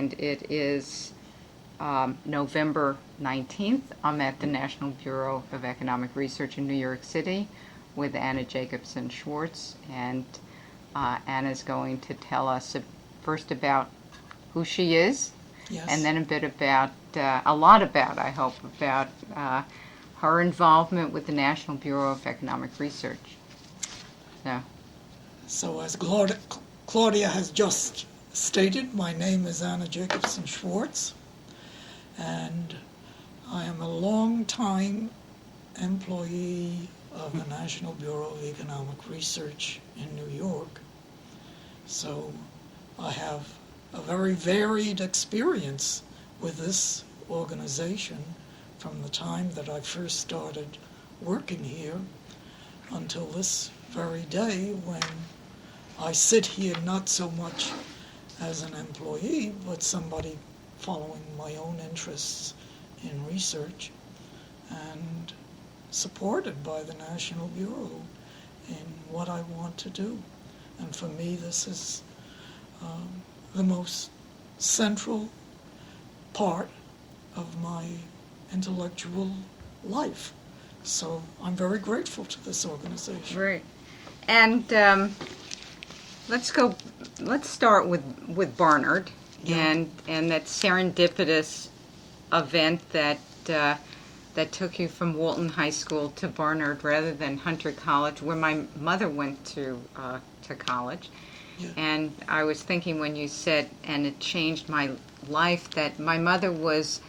and it is November 19th. I'm at the National Bureau of Economic Research in New York City with Anna Jacobson Schwartz, and Anna's going to tell us first about who she is, Yes. and then a bit about, a lot about, I hope, about her involvement with the National Bureau of Economic Research. So as Claudia has just stated, my name is Anna Jacobson Schwartz, and I am a long-time employee of the National Bureau of Economic Research in New York. So I have a very varied experience with this organization from the time that I first started working here until this very day when I sit here not so much as an employee, but somebody following my own interests in research and supported by the National Bureau in what I want to do. And for me, this is the most central part of my intellectual life. So I'm very grateful to this organization. Right. And let's start with Barnard, Yeah. and that serendipitous event that took you from Walton High School to Barnard rather than Hunter College, where my mother went to college. Yeah. And I was thinking when you said, and it changed my life, that my mother was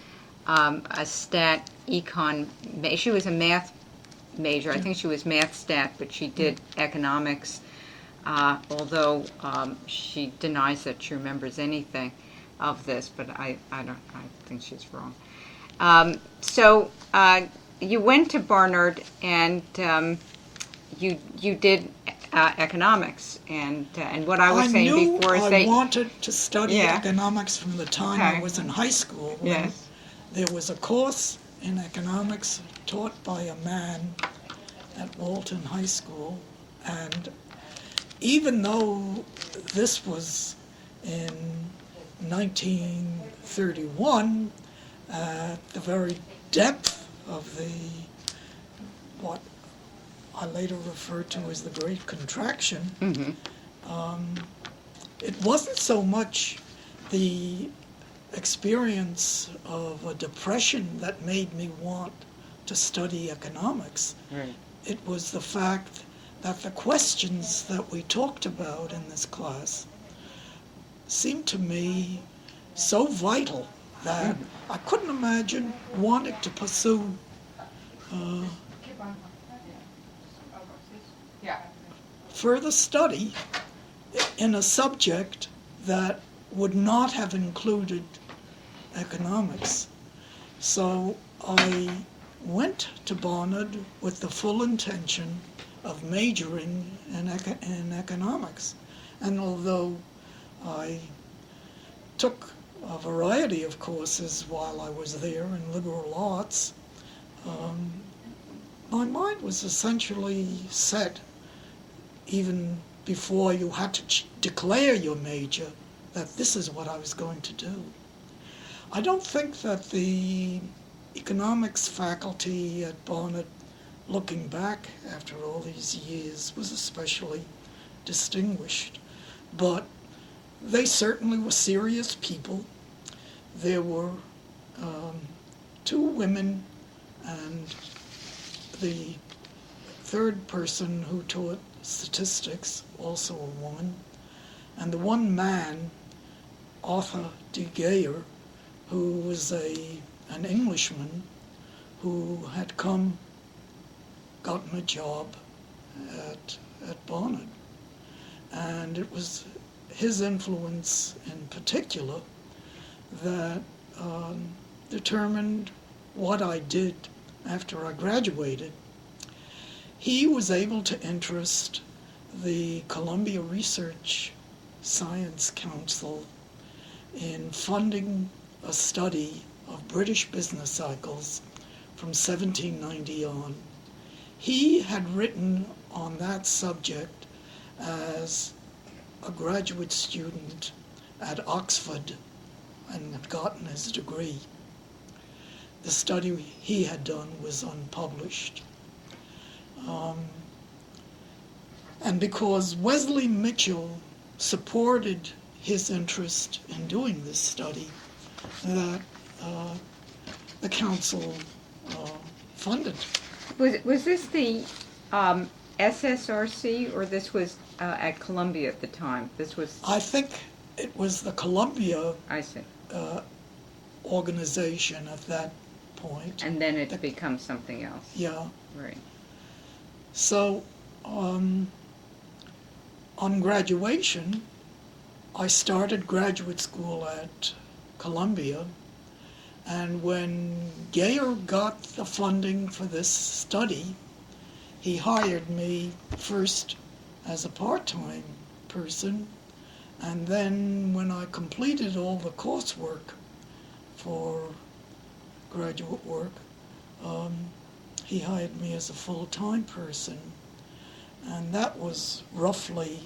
a stat econ, she was a math major. I think she was math stat, but she did economics, although she denies that she remembers anything of this, but I think she's wrong. So you went to Barnard, and you did economics, and what I was saying before is I wanted to study economics from the time I Okay. was in high school. When Yes. There was a course in economics taught by a man at Walton High School, and even though this was in 1931, the very depth of what I later referred to as the Great Contraction, it wasn't so much the experience of a depression that made me want to study economics. Right. It was the fact that the questions that we talked about in this class seemed to me so vital that I couldn't imagine wanting to pursue further study in a subject that would not have included economics. So I went to Barnard with the full intention of majoring in economics. And although I took a variety of courses while I was there in liberal arts, my mind was essentially set even before you had to declare your major that this is what I was going to do. I don't think that the economics faculty at Barnard, looking back after all these years, was especially distinguished. But they certainly were serious people. There were 2 women, and the third person who taught statistics, also a woman, and the one man, Arthur de Geyer, who was an Englishman who had gotten a job at Barnard. And it was his influence in particular that determined what I did after I graduated. He was able to interest the Columbia Research Science Council in funding a study of British business cycles from 1790 on. He had written on that subject as a graduate student at Oxford and had gotten his degree. The study he had done was unpublished. And because Wesley Mitchell supported his interest in doing this study, that the council funded. Was this the SSRC, or this was at Columbia at the time? This was. I think it was the Columbia I see. Organization at that point. And then it becomes something else. Yeah. Right. So, on graduation, I started graduate school at Columbia, and when Gayer got the funding for this study, he hired me first as a part-time person, and then when I completed all the coursework for graduate work, he hired me as a full-time person. And that was roughly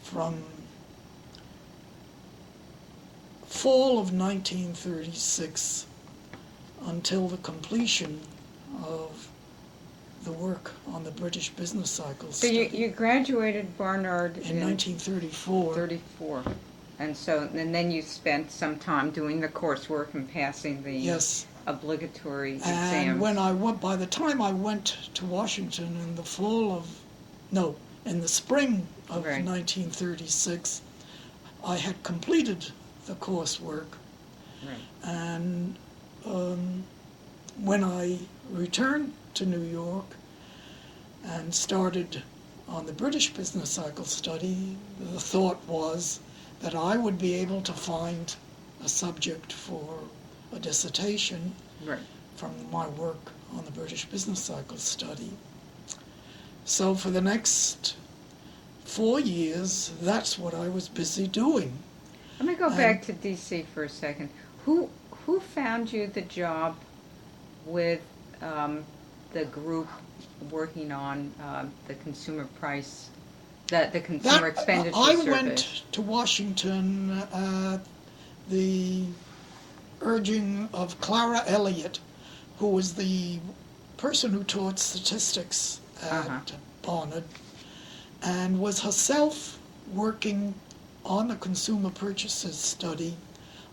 from fall of 1936 until the completion of the work on the British Business Cycle So study. you graduated, Barnard, in 1934. 34. And then you spent some time doing the coursework and passing the Yes. obligatory And exams. when I went, by the time I went to Washington in the spring of Right. 1936, I had completed the coursework. Right. And when I returned to New York and started on the British Business Cycle study, the thought was that I would be able to find a subject for a dissertation Right. from my work on the British Business Cycle study. So for the next 4 years, that's what I was busy doing. Let me go back to D.C. for a second. Who found you the job with the group working on the consumer price, the consumer expenditure I survey? went to Washington at the urging of Clara Elliott, who was the person who taught statistics at Barnard, and was herself working on the consumer purchases study.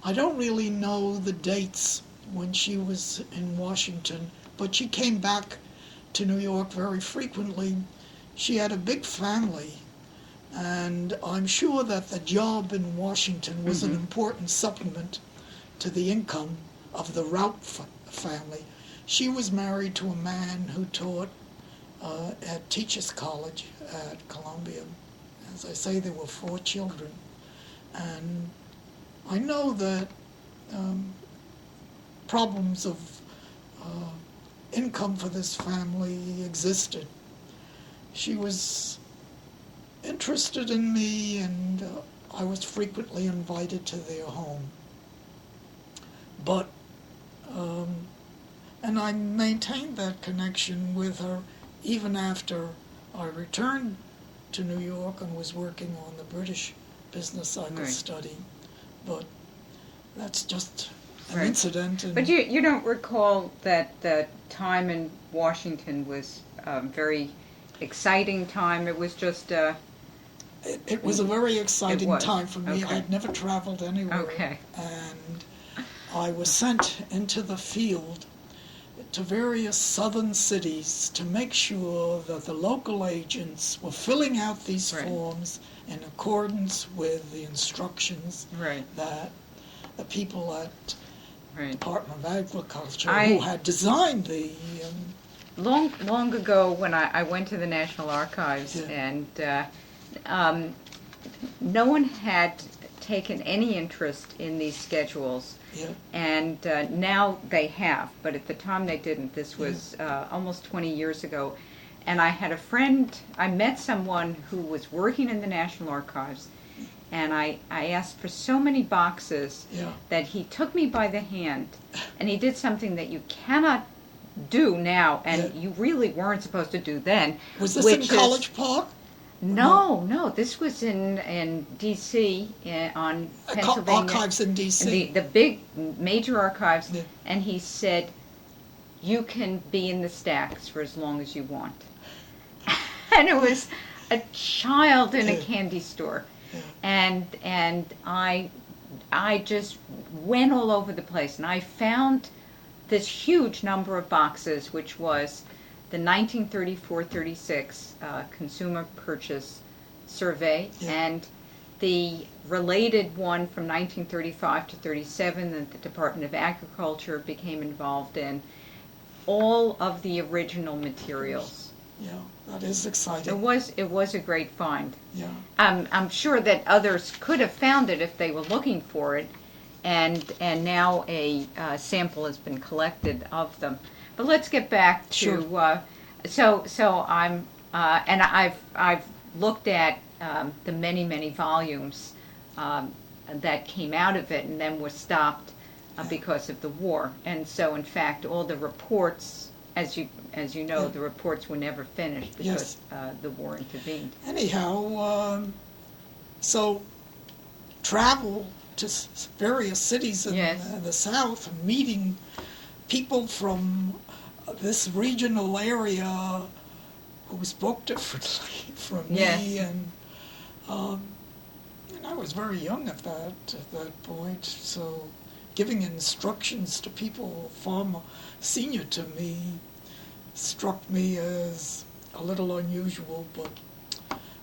I don't really know the dates when she was in Washington, but she came back to New York very frequently. She had a big family, and I'm sure that the job in Washington was an important supplement to the income of the Rout family. She was married to a man who taught at Teachers College at Columbia. As I say, there were 4 children. And I know that problems of income for this family existed. She was interested in me, and I was frequently invited to their home. But, and I maintained that connection with her even after I returned to New York and was working on the British Business Cycle study. But that's just an incident. And but you don't recall that the time in Washington was a very exciting time? It was just it was a very exciting time for me. Okay. I'd never traveled anywhere. Okay. And I was sent into the field to various southern cities to make sure that the local agents were filling out these forms in accordance with the instructions that the people at Department of Agriculture who had designed the... Long ago, when I went to the National Archives, and no one had taken any interest in these schedules. And now they have, but at the time they didn't. This was almost 20 years ago. And I had a friend, I met someone who was working in the National Archives, and I asked for so many boxes that he took me by the hand, and he did something that you cannot do now, and you really weren't supposed to do then. Was this in College Park? No. This was in D.C. On Pennsylvania. Archives in D.C. The big major archives. Yeah. And he said, "You can be in the stacks for as long as you want." And it was a child in a Yeah. candy store, Yeah. and I just went all over the place, and I found this huge number of boxes, which was the 1934-36 Consumer Purchase Survey, Yeah. and the related one from 1935 to 37 that the Department of Agriculture became involved in, all of the original materials. Yeah, that is It exciting. was a great find. Yeah. I'm sure that others could have found it if they were looking for it, and now a sample has been collected of them. But let's get back to so I'm and I've looked at the many volumes that came out of it, and then was stopped because of the war. And so, in fact, all the reports, as you know, Yeah. the reports were never finished because the war intervened. Anyhow, so travel to various cities in Yes. the South, meeting people from this regional area who spoke differently from Yes. me, and I was very young at that point, so giving instructions to people far more senior to me struck me as a little unusual, but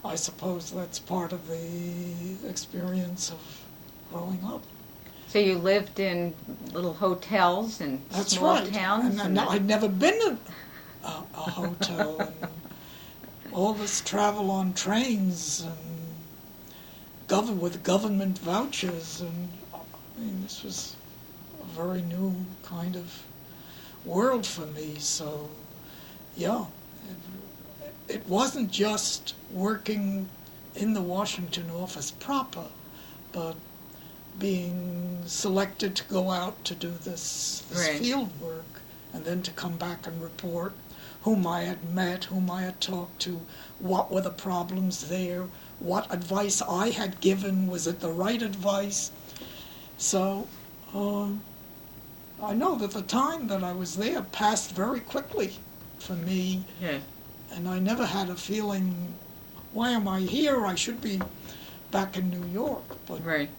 I suppose that's part of the experience of growing up. So you lived in little hotels and That's small right. towns? And I'd never been in a hotel, and all this travel on trains and with government vouchers, and I mean, this was a very new kind of world for me. So, yeah, it wasn't just working in the Washington office proper, but being selected to go out to do this Right. field work, and then to come back and report whom I had met, whom I had talked to, what were the problems there, what advice I had given, was it the right advice? So I know that the time that I was there passed very quickly for me, Yes. and I never had a feeling, why am I here? I should be back in New York. But Right.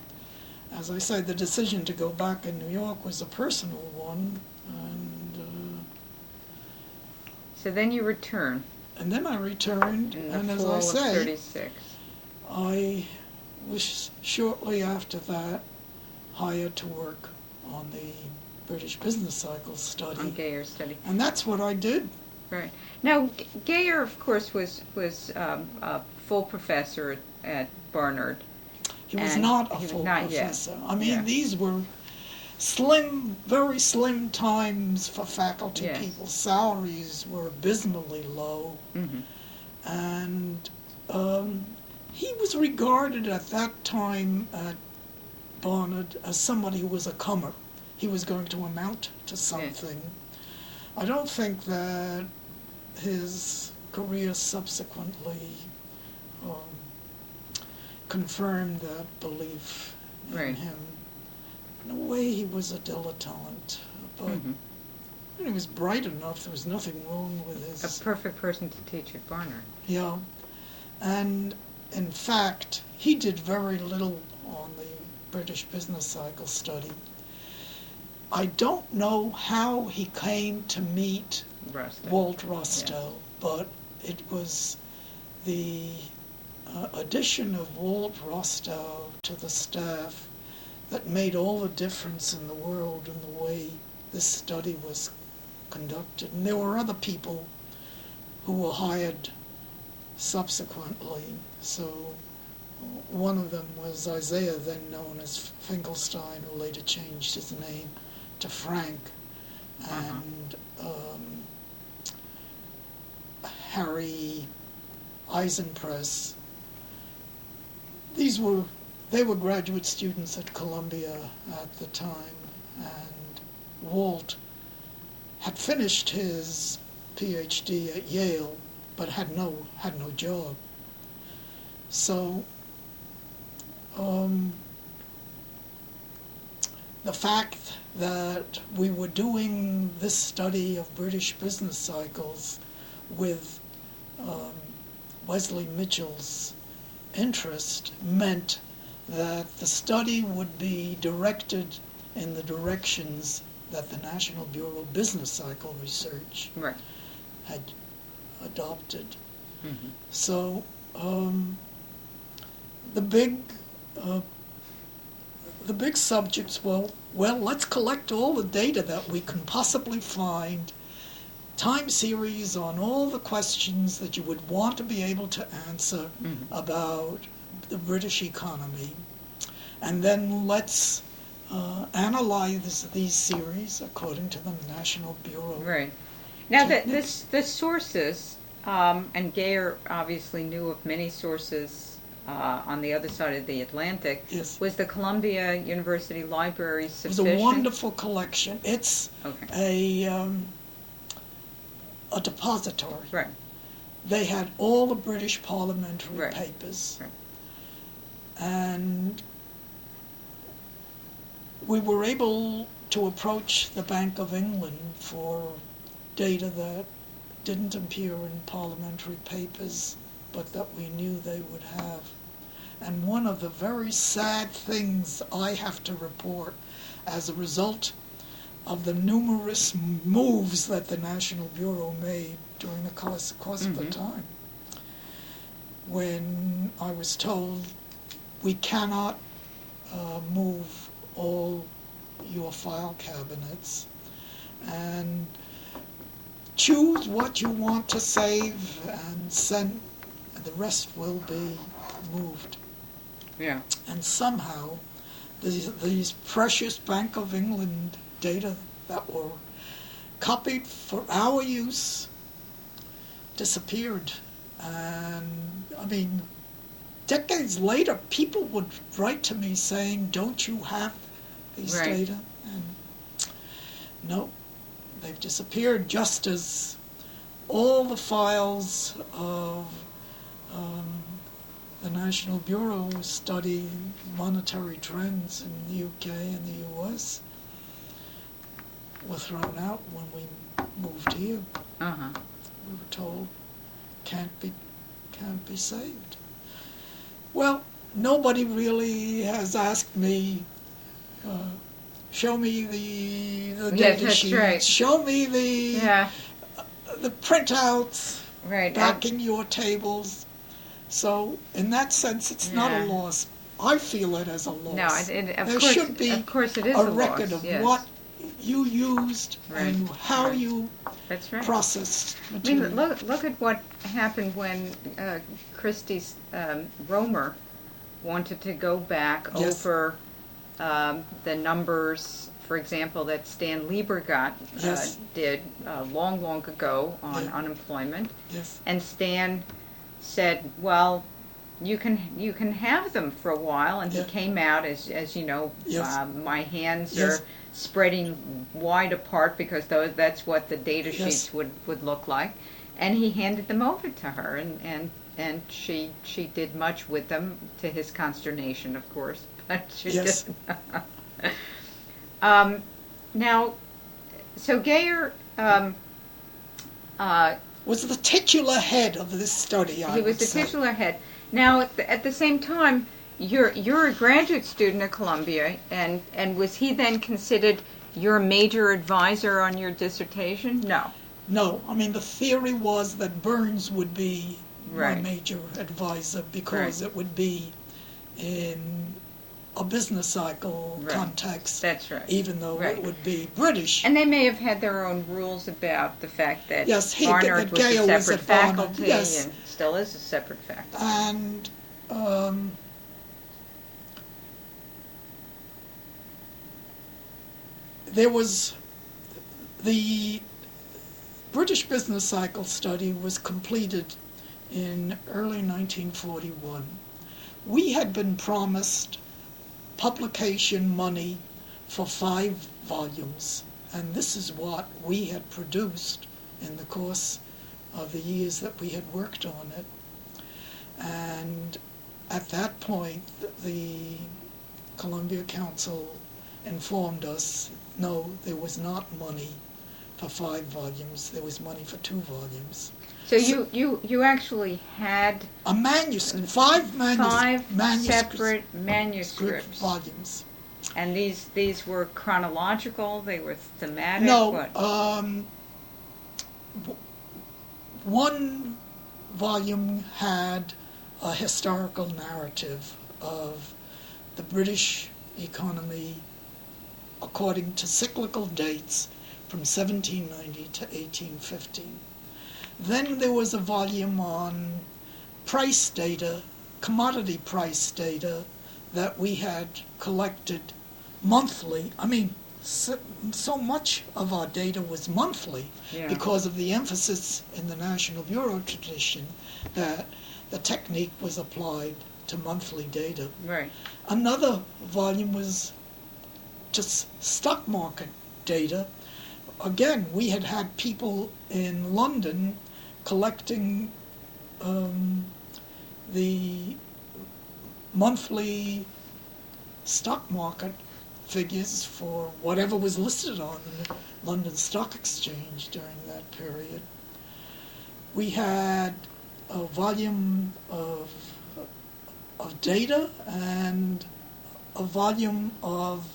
as I said, the decision to go back in New York was a personal one, So then you return and then I returned, in the and as fall I of say, 36. I was shortly after that hired to work on the British Business Cycle study, On Gayer's study. and that's what I did. Right. Now, Gayer, of course, was a full professor at Barnard. He was And not a he was full not yet. professor. I mean, Yeah. these were very slim times for faculty Yes. people. Salaries were abysmally low, Mm-hmm. and he was regarded at that time at Barnard as somebody who was a comer. He was going to amount to something. I don't think that his career subsequently confirmed that belief in Right. him. In a way, he was a dilettante, but Mm-hmm. he was bright enough. There was nothing wrong with his... A perfect person to teach at Barnard. Yeah, and in fact, he did very little on the British Business Cycle study. I don't know how he came to meet Rostow. Walt Rostow, but it was the addition of Walt Rostow to the staff that made all the difference in the world in the way this study was conducted. And there were other people who were hired subsequently. So one of them was Isaiah, then known as Finkelstein, who later changed his name to Frank, and Harry Eisenpress. They were graduate students at Columbia at the time, and Walt had finished his PhD at Yale, but had no job. So the fact that we were doing this study of British business cycles with Wesley Mitchell's interest meant that the study would be directed in the directions that the National Bureau of Business Cycle Research Right. had adopted. Mm-hmm. So the big subjects, well, let's collect all the data that we can possibly find, time series on all the questions that you would want to be able to answer about the British economy, and then let's analyze these series according to the National Bureau. Right. Now, Techniques. the sources, and Gayer obviously knew of many sources on the other side of the Atlantic. Yes. Was the Columbia University Library It was sufficient? a wonderful collection. It's a depository. Right. They had all the British parliamentary Right. papers. Right. And we were able to approach the Bank of England for data that didn't appear in parliamentary papers, but that we knew they would have. And one of the very sad things I have to report as a result of the numerous moves that the National Bureau made during the course of the time, when I was told we cannot move all your file cabinets, and choose what you want to save and send, and the rest will be moved. Yeah. And somehow these precious Bank of England data that were copied for our use disappeared. And I mean, decades later, people would write to me saying, "Don't you have these Right. data?" And no, they've disappeared, just as all the files of the National Bureau study monetary trends in the UK and the US were thrown out when we moved here. Uh-huh. We were told can't be saved. Well, nobody really has asked me, show me the Yeah, data that's sheets, right. show me the printouts Right. backing your tables. So in that sense, it's not a Yeah. loss. I feel it as a loss. No, There should be of course it is a a record loss, of yes. what you used and how right. you That's right. processed I mean, material. look at what happened when Christy Romer wanted to go back Yes. over the numbers, for example, that Stan Lieber Yes. did long ago on Yeah. unemployment. Yes. And Stan said, well, you can have them for a while, and Yeah. he came out as you know, Yes. my hands Yes. are spreading wide apart because that's what the data Yes. sheets would look like, and he handed them over to her, and she did much with them, to his consternation, of course, but she Yes. did. Now, so Gayer. Was the titular head of this study, I He was would the say. titular head. Now, at the same time, you're a graduate student at Columbia, and was he then considered your major advisor on your dissertation? No. No, I mean, the theory was that Burns would be my Right. major advisor because Right. it would be in a business cycle Right. context, That's right. even though Right. it would be British. And they may have had their own rules about the fact that Yes, Barnard that was a Gale was separate at Barnard, faculty, yes. and still is a separate faculty. And there was the British business cycle study was completed in early 1941. We had been promised publication money for 5 volumes, and this is what we had produced in the course of the years that we had worked on it. And at that point, the Columbia Council informed us, no, there was not money for 5 volumes. There was money for 2 volumes. So you actually had A manuscript, 5 separate manuscripts. volumes. And these were chronological. They were thematic. No, What? One volume had a historical narrative of the British economy according to cyclical dates from 1790 to 1815. Then there was a volume on price data, commodity price data that we had collected monthly. I mean, so much of our data was monthly because of the emphasis in the National Bureau tradition that the technique was applied to monthly data. Right. Another volume was just stock market data. Again, we had people in London collecting the monthly stock market figures for whatever was listed on the London Stock Exchange during that period. We had a volume of data and a volume of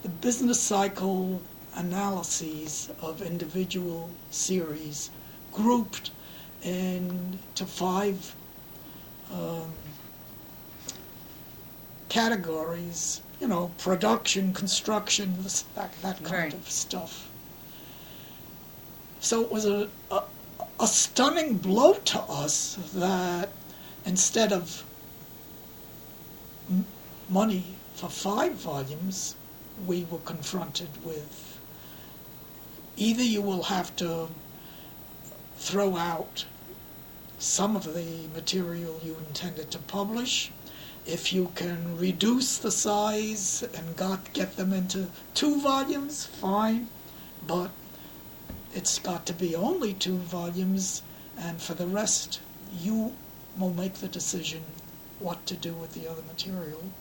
the business cycle analyses of individual series grouped into 5 categories, production, construction, that kind of stuff. So it was a stunning blow to us that instead of money for 5 volumes, we were confronted with either you will have to throw out some of the material you intended to publish. If you can reduce the size and get them into 2 volumes, fine, but it's got to be only 2 volumes, and for the rest, you will make the decision what to do with the other material.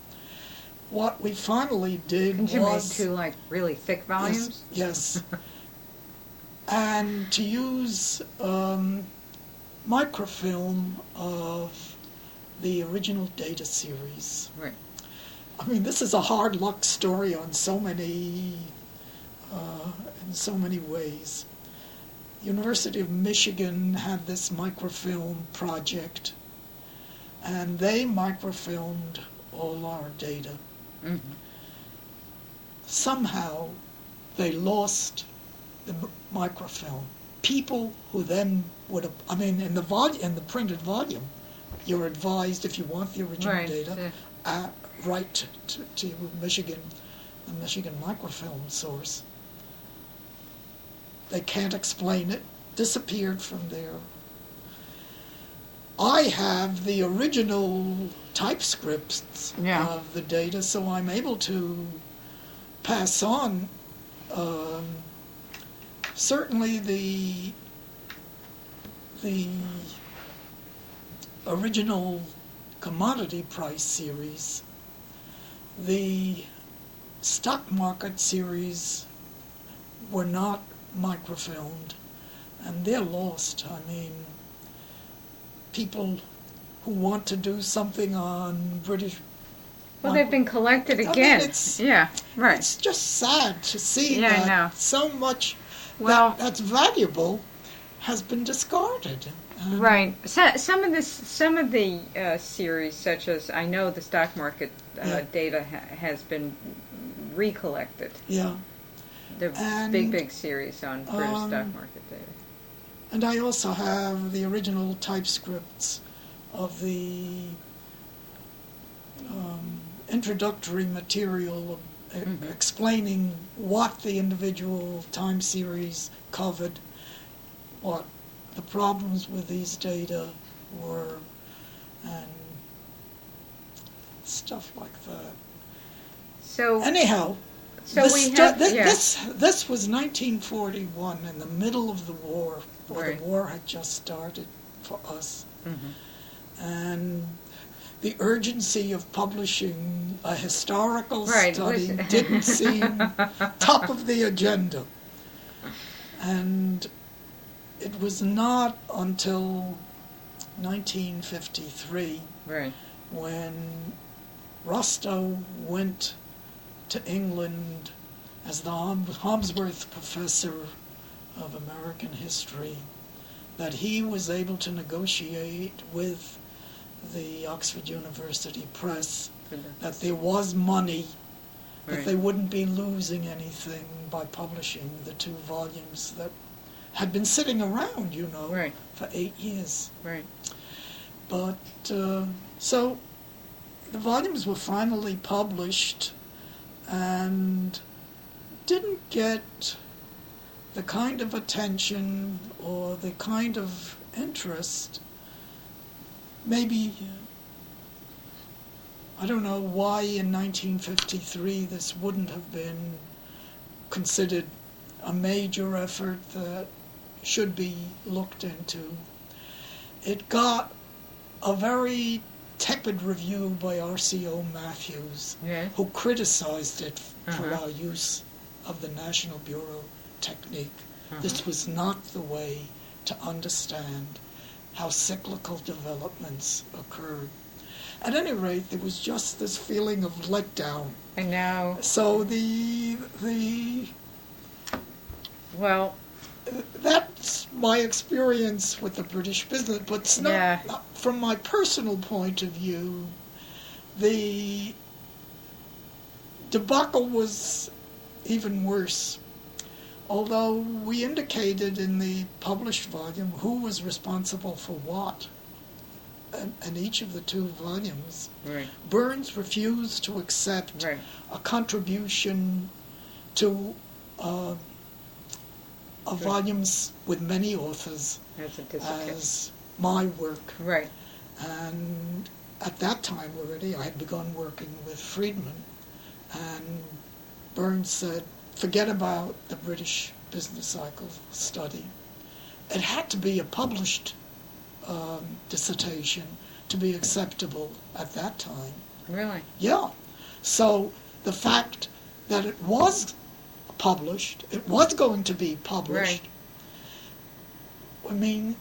What we finally did Didn't you make 2 like really thick volumes? Yes. And to use microfilm of the original data series. Right. I mean, this is a hard luck story on so many, in so many ways. University of Michigan had this microfilm project, and they microfilmed all our data. Mm-hmm. Somehow, they lost the microfilm. People who then would have, in the printed volume, you're advised if you want the original data, write to Michigan, the Michigan microfilm source. They can't explain it, disappeared from there. I have the original typescripts of the data, so I'm able to pass on certainly the original commodity price series. The stock market series were not microfilmed, and they're lost. People who want to do something on British... Well, they've been collected again. It's just sad to see that so much that's valuable has been discarded. Right. Some of the series, such as I know the stock market data has been recollected. Yeah. The big series on British stock market data. And I also have the original typescripts of the introductory material explaining what the individual time series covered, what the problems with these data were, and stuff like that. So anyhow, this was 1941, in the middle of the war, or the war had just started for us. and the urgency of publishing a historical Right, study was- didn't seem top of the agenda. And it was not until 1953 Right. when Rostow went to England as the Harmsworth Professor of American History that he was able to negotiate with the Oxford University Press that there was money, that Right. they wouldn't be losing anything by publishing the 2 volumes that had been sitting around, Right. for 8 years. Right. But, so the volumes were finally published and didn't get the kind of attention or the kind of interest. Maybe, I don't know why in 1953 this wouldn't have been considered a major effort that should be looked into. It got a very tepid review by R.C.O. Matthews, Yeah. who criticized it for Uh-huh. our use of the National Bureau technique. Uh-huh. This was not the way to understand how cyclical developments occurred. At any rate, there was just this feeling of letdown. And now, So well, that's my experience with the British business, but it's not, Yeah. not from my personal point of view. The debacle was even worse. Although we indicated in the published volume who was responsible for what, in each of the 2 volumes, right. Burns refused to accept Right. a contribution to volumes with many authors That's a disappointment. as my work. Right. And at that time already, I had begun working with Friedman, and Burns said, forget about the British business cycle study. It had to be a published dissertation to be acceptable at that time. Really. Yeah. So the fact that it was published, it was going to be published, I mean,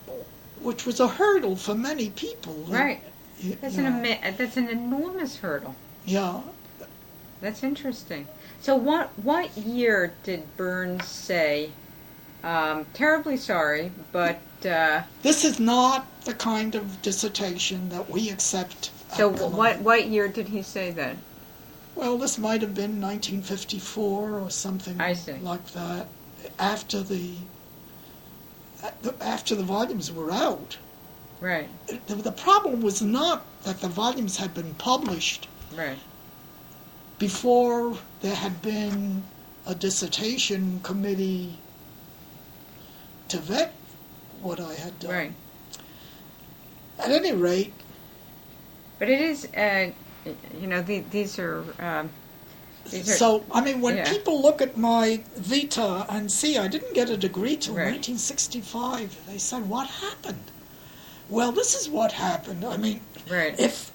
which was a hurdle for many people. Right. You That's know. that's an enormous hurdle. Yeah. That's interesting. So what year did Burns say, terribly sorry, but, This is not the kind of dissertation that we accept. so at Columbia. what year did he say that? Well, this might have been 1954 or something I see. like that. After the volumes were out. Right. The problem was not that the volumes had been published Right. before there had been a dissertation committee to vet what I had done. Right. At any rate, But it is, these are, so, I mean, when yeah. people look at my vita and see I didn't get a degree till Right. 1965, they say, what happened? Well, this is what happened. I mean, right. if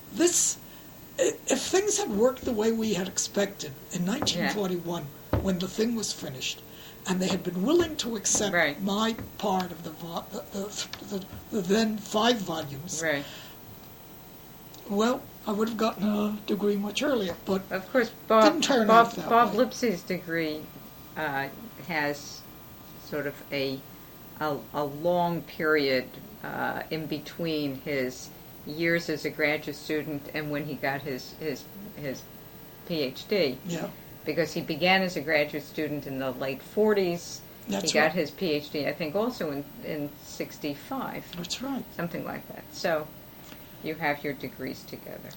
things had worked the way we had expected in 1941, when the thing was finished, and they had been willing to accept Right. my part of the then 5 volumes, Right. well, I would have gotten a degree much earlier. But Of course, Didn't turn out that Bob way. Lipsy's degree has sort of a long period in between his years as a graduate student and when he got his PhD, yeah, because he began as a graduate student in the late 40s. that's He got right. his PhD, I think, also in 65, That's right. something like that. So you have your degrees together.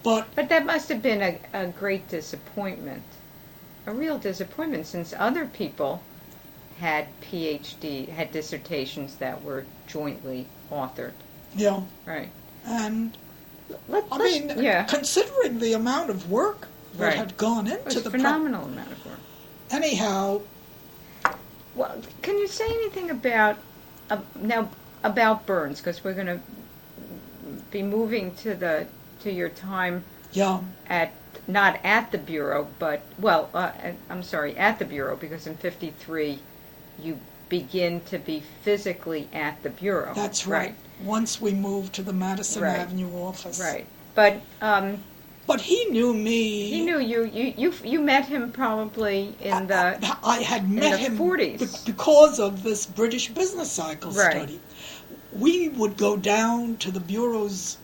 But But that must have been a great disappointment, a real disappointment, since other people had had dissertations that were jointly authored. yeah, Right. and Let's, I mean, yeah, considering the amount of work that Right. had gone it was into a the phenomenal amount of work. anyhow, Well, can you say anything about now about Burns? Because we're going to be moving to your time Yeah, not at the Bureau, but, I'm sorry, at the Bureau, because in 53 you begin to be physically at the Bureau. that's right. Once we moved to the Madison Right. Avenue office. Right. But But he knew me. he knew you met him probably in the I had met the him 40s. because of this British business cycle Right. study. We would go down to the Bureau's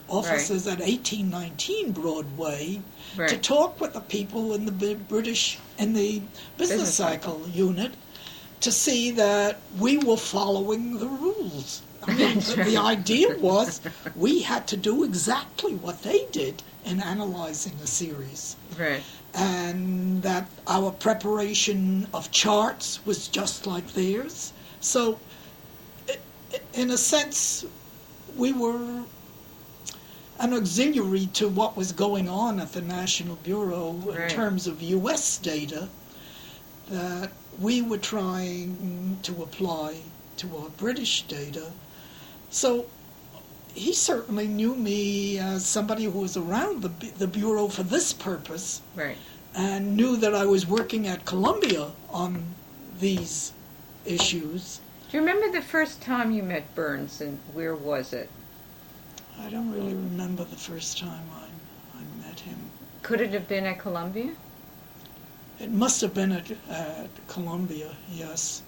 offices at 1819 Broadway to Right. talk with the people in the British in the business cycle unit to see that we were following the rules. I mean, That's the right. idea was we had to do exactly what they did in analyzing the series, Right. and that our preparation of charts was just like theirs. So, in a sense, we were an auxiliary to what was going on at the National Bureau in Right. terms of U.S. data that we were trying to apply to our British data. So he certainly knew me as somebody who was around the Bureau for this purpose, Right. and knew that I was working at Columbia on these issues. Do you remember the first time you met Burns, and where was it? I don't really remember the first time I met him. Could it have been at Columbia? It must have been at Columbia, yes.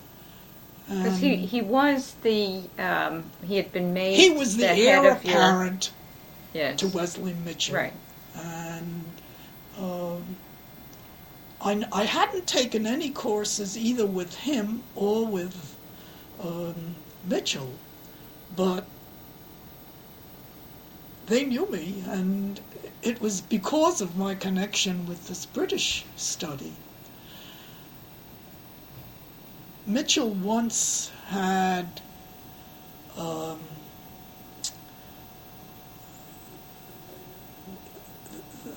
Because he was he had been made He was the head heir of your, apparent yes. to Wesley Mitchell. Right. And I hadn't taken any courses either with him or with Mitchell, but they knew me, and it was because of my connection with this British study. Mitchell once had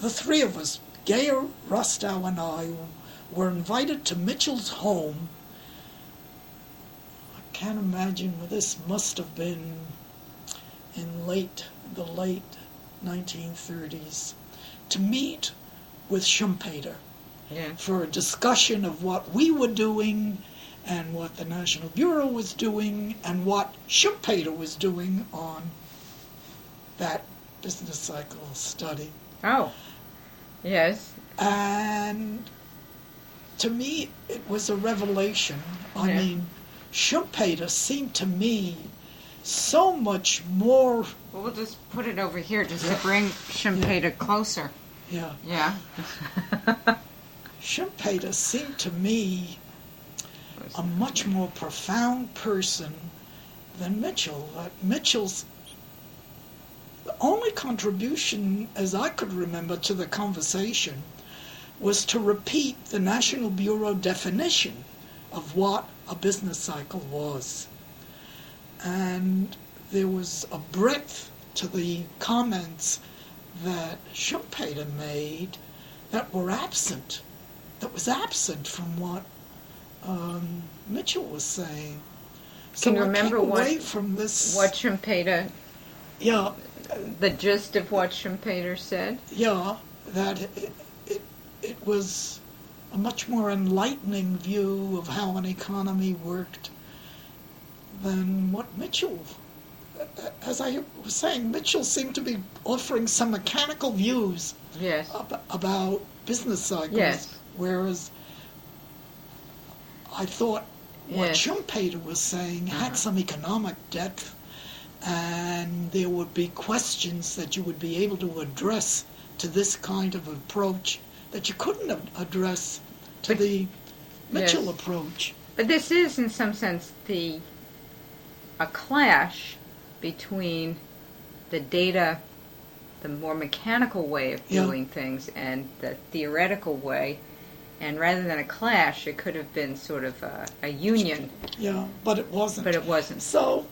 the three of us, Geyer, Rustow, and I, were invited to Mitchell's home. I can't imagine where this must have been in the late 1930s, to meet with Schumpeter Yeah. for a discussion of what we were doing and what the National Bureau was doing and what Schumpeter was doing on that business cycle study. Oh. Yes. And to me, it was a revelation. I Yeah. mean, Schumpeter seemed to me so much more, Well, we'll just put it over here just to bring Schumpeter closer. yeah, Yeah. Schumpeter seemed to me a much more profound person than Mitchell. Mitchell's only contribution, as I could remember, to the conversation was to repeat the National Bureau definition of what a business cycle was. And there was a breadth to the comments that Schumpeter made that was absent from what Mitchell was saying. So Can you remember I came away from this? what Schumpeter, Yeah, the gist of what Schumpeter said? yeah, that it was a much more enlightening view of how an economy worked than what Mitchell. As I was saying, Mitchell seemed to be offering some mechanical views Yes. about business cycles, Yes. whereas I thought what Yes. Schumpeter was saying had some economic depth, and there would be questions that you would be able to address to this kind of approach that you couldn't address to the Mitchell Yes. approach. But this is, in some sense, a clash between the data, the more mechanical way of Yeah. doing things, and the theoretical way. And rather than a clash, it could have been sort of a union, Yeah, but it wasn't. but it wasn't. So,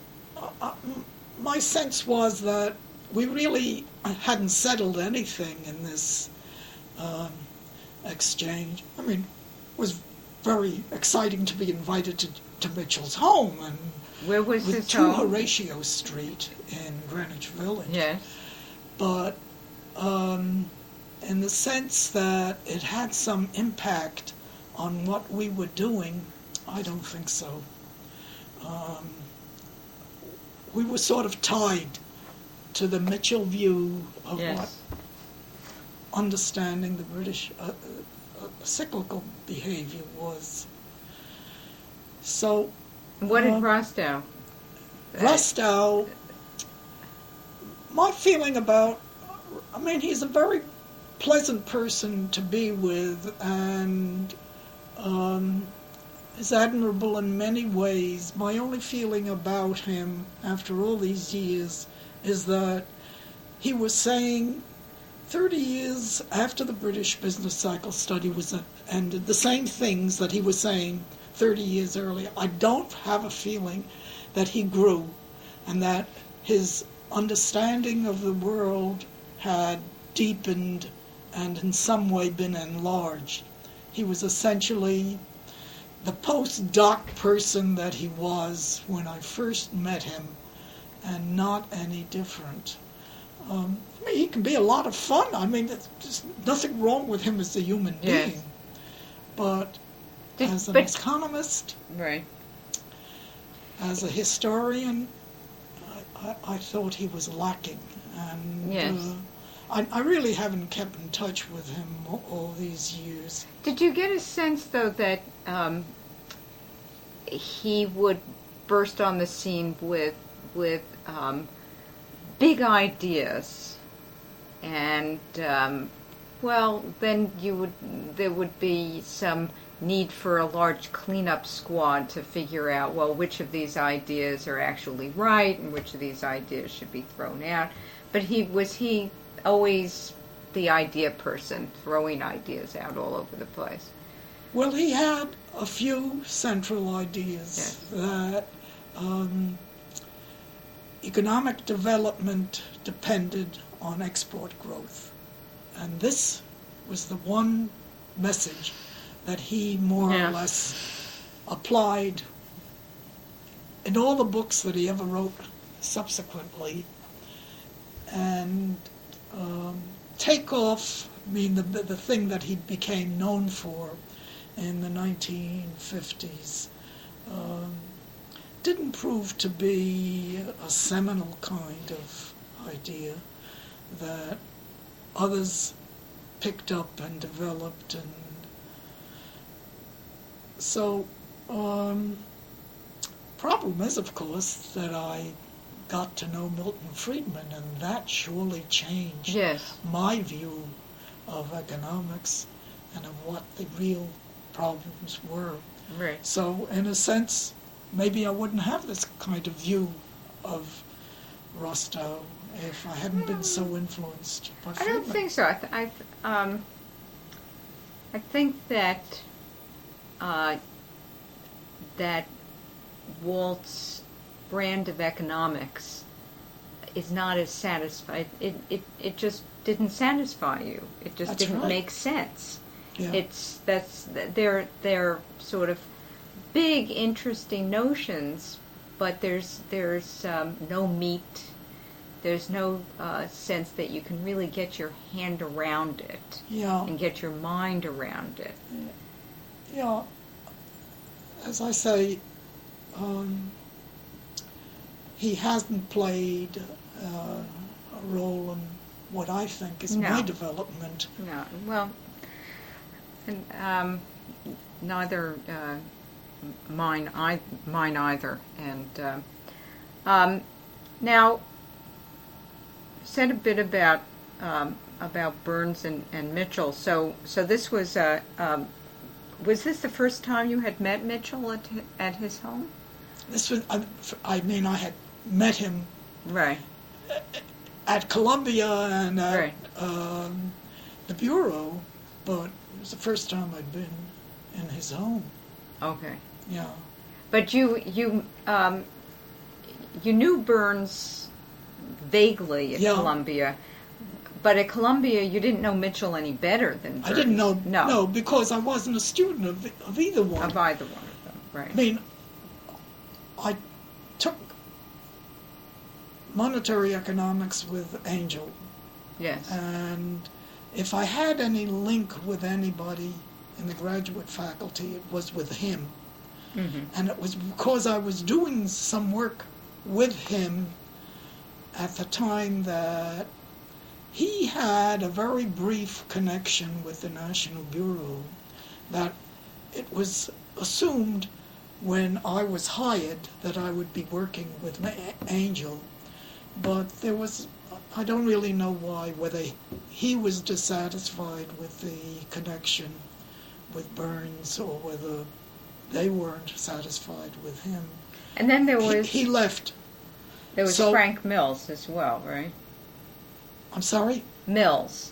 my sense was that we really hadn't settled anything in this exchange. I mean, it was very exciting to be invited to Mitchell's home, and Where was with his 2 home? Horatio Street in Greenwich Village. Yes. But in the sense that it had some impact on what we were doing, I don't think so. We were sort of tied to the Mitchell view of Yes. what understanding the British cyclical behavior was. So What did Rostow? Rostow, my feeling about, I mean, he's a very pleasant person to be with, and is admirable in many ways. My only feeling about him after all these years is that he was saying 30 years after the British business cycle study was ended, the same things that he was saying 30 years earlier. I don't have a feeling that he grew and that his understanding of the world had deepened and in some way been enlarged. He was essentially the postdoc person that he was when I first met him, and not any different. I mean, he can be a lot of fun. I mean, there's nothing wrong with him as a human Yes. being. But as an but- economist, Right. as a historian, I thought he was lacking. And Yes. I really haven't kept in touch with him all these years. Did you get a sense, though, that he would burst on the scene with big ideas, and well, then there would be some need for a large cleanup squad to figure out, well, which of these ideas are actually right and which of these ideas should be thrown out. But was he always the idea person, throwing ideas out all over the place? Well, he had a few central ideas. Yes. That economic development depended on export growth. And this was the one message that he more Yeah. or less applied in all the books that he ever wrote subsequently. And takeoff, I mean, the thing that he became known for in the 1950s, didn't prove to be a seminal kind of idea that others picked up and developed. And so, problem is, of course, that I got to know Milton Friedman, and that surely changed Yes. my view of economics and of what the real problems were. Right. So, in a sense, maybe I wouldn't have this kind of view of Rostow if I hadn't been so influenced by I Friedman. don't think so. I think that that Walt's brand of economics is not as satisfied. It just didn't satisfy you. It just That's didn't right. make sense. Yeah. They're sort of big, interesting notions, but there's no meat. There's no sense that you can really get your hand around it Yeah. and get your mind around it. Yeah, as I say, he hasn't played a role in what I think is No. my development. No, well, and neither mine either. And now, said a bit about Burns and Mitchell. So this was this the first time you had met Mitchell at his home? This was, I mean, I had met him Right. at Columbia and at Right. the Bureau, but it was the first time I'd been in his home. Okay. Yeah. But you knew Burns vaguely at Yeah. Columbia, but at Columbia you didn't know Mitchell any better than Burns. I didn't know, No, because I wasn't a student of either one. of either one of them. Right. I mean, I took monetary economics with Angel. Yes. And if I had any link with anybody in the graduate faculty, it was with him. Mm-hmm. And it was because I was doing some work with him at the time that he had a very brief connection with the National Bureau, that it was assumed when I was hired that I would be working with Angel. But there was, I don't really know why, whether he was dissatisfied with the connection with Burns or whether they weren't satisfied with him. And then there was He left. there was so- Frank Mills as well, right? I'm sorry? Mills.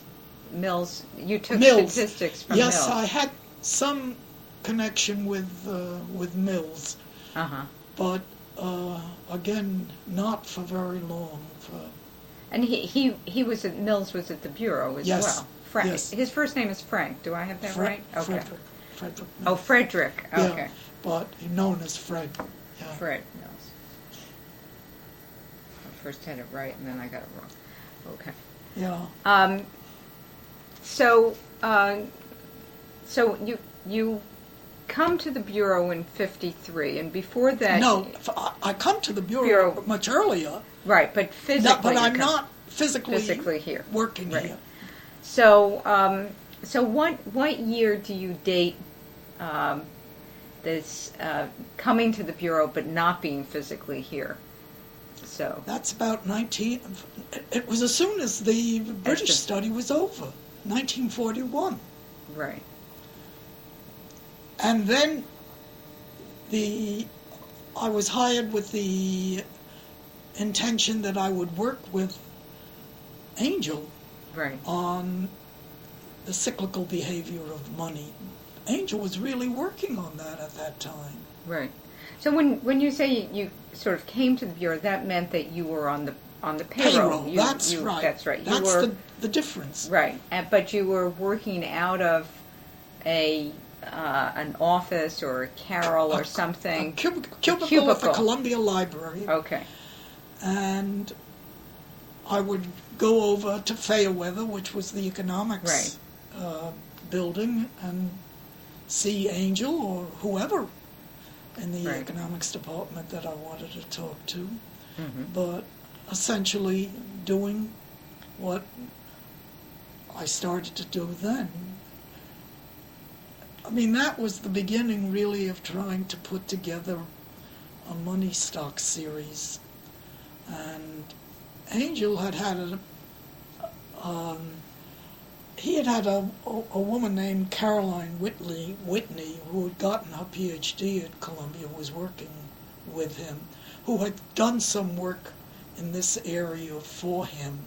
You took Mills. statistics from Yes, Mills. I had some connection with Mills, Uh-huh. but again, not for very long. And he was at Mills was at the Bureau as Yes, well. Frank. yes. His first name is Frank. Do I have that right? Okay. Frederick. Oh, Frederick. Yeah, Okay. but known as Fred. Yeah. Fred Mills. I first had it right and then I got it wrong. Okay. Yeah. So you come to the Bureau in '53, and before that, No, I come to the Bureau much earlier. right? But physically, But you I'm come not physically here. working Right. here. So, so what year do you date this coming to the Bureau but not being physically here? So That's about 19. It was as soon as the British study was over, 1941. right, And then I was hired with the intention that I would work with Angel right, on the cyclical behavior of money. Angel was really working on that at that time. right. So when you say you sort of came to the Bureau, that meant that you were on the payroll. That's right. That's right. That's you were, the difference. right, but you were working out of an office or a carrel or something. A cubicle at the Columbia Library. Okay. And I would go over to Fairweather, which was the economics building, and see Angel or whoever in the Right. economics department that I wanted to talk to. Mm-hmm. But essentially doing what I started to do then. I mean, that was the beginning, really, of trying to put together a money stock series. And Angel had a woman named Caroline Whitney, who had gotten her PhD at Columbia, was working with him, who had done some work in this area for him.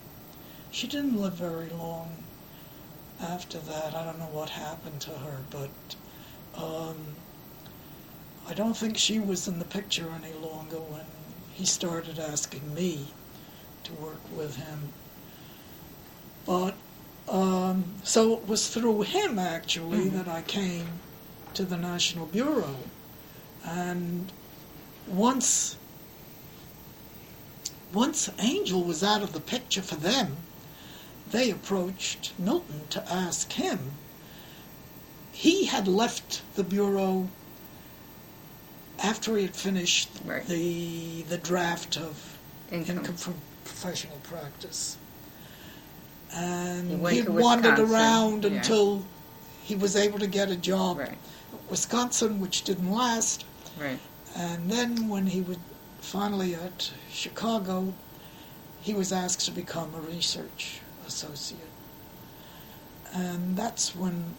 She didn't live very long after that. I don't know what happened to her, but I don't think she was in the picture any longer when he started asking me to work with him. But so it was through him, actually, that I came to the National Bureau. And once Angel was out of the picture for them, they approached Milton to ask him. He had left the Bureau after he had finished Right. the draft of Income. from professional practice. And He went he to wandered Wisconsin, around yeah. until he was able to get a job Right. at Wisconsin, which didn't last. Right. And then when he was finally at Chicago, he was asked to become a research associate. And that's when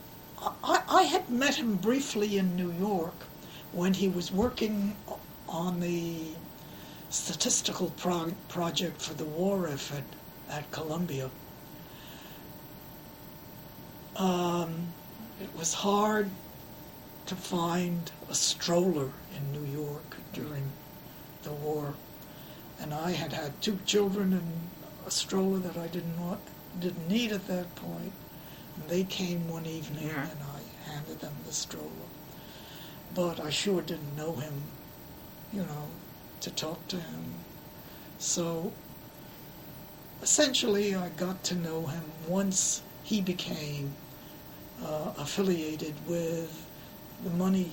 I had met him briefly in New York when he was working on the statistical project for the war effort at Columbia. It was hard to find a stroller in New York during the war, and I had had 2 children and a stroller that I didn't need at that point. And they came one evening, Yeah. and I handed them the stroller. But I sure didn't know him, to talk to him. So essentially I got to know him once he became affiliated with the money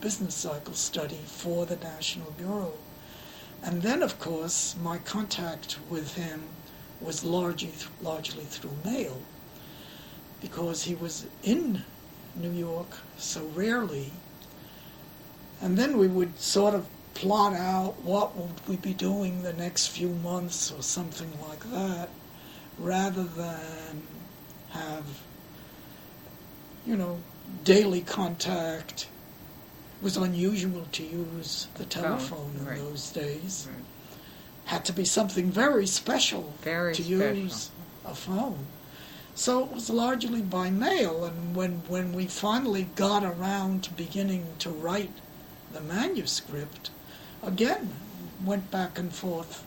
business cycle study for the National Bureau. And then, of course, my contact with him was largely through mail, because he was in New York so rarely. And then we would sort of plot out what would we be doing the next few months or something like that, rather than have, daily contact. It was unusual to use the telephone in right. those days. Right. Had to be something very special Very to special. use a phone. So it was largely by mail, and when we finally got around to beginning to write the manuscript, again, went back and forth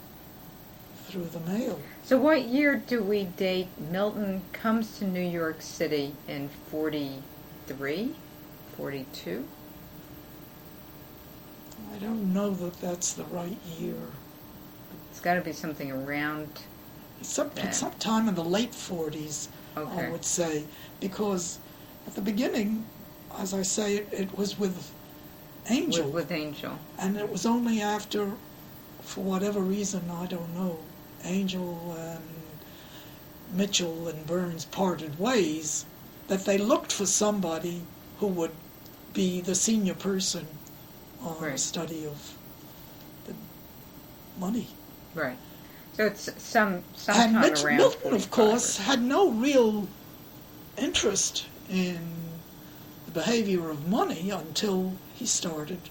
through the mail. So what year do we date Milton comes to New York City in 43, 42? I don't know that that's the right year. It's got to be something around. Sometime in the late 40s, Okay. I would say, because at the beginning, as I say, it was with Angel. With Angel. And it was only after, for whatever reason, I don't know, Angel and Mitchell and Burns parted ways, that they looked for somebody who would be the senior person on the Right. study of the money. Right. So it's And sometime around Milton, of 45 course, or- had no real interest in the behavior of money until he started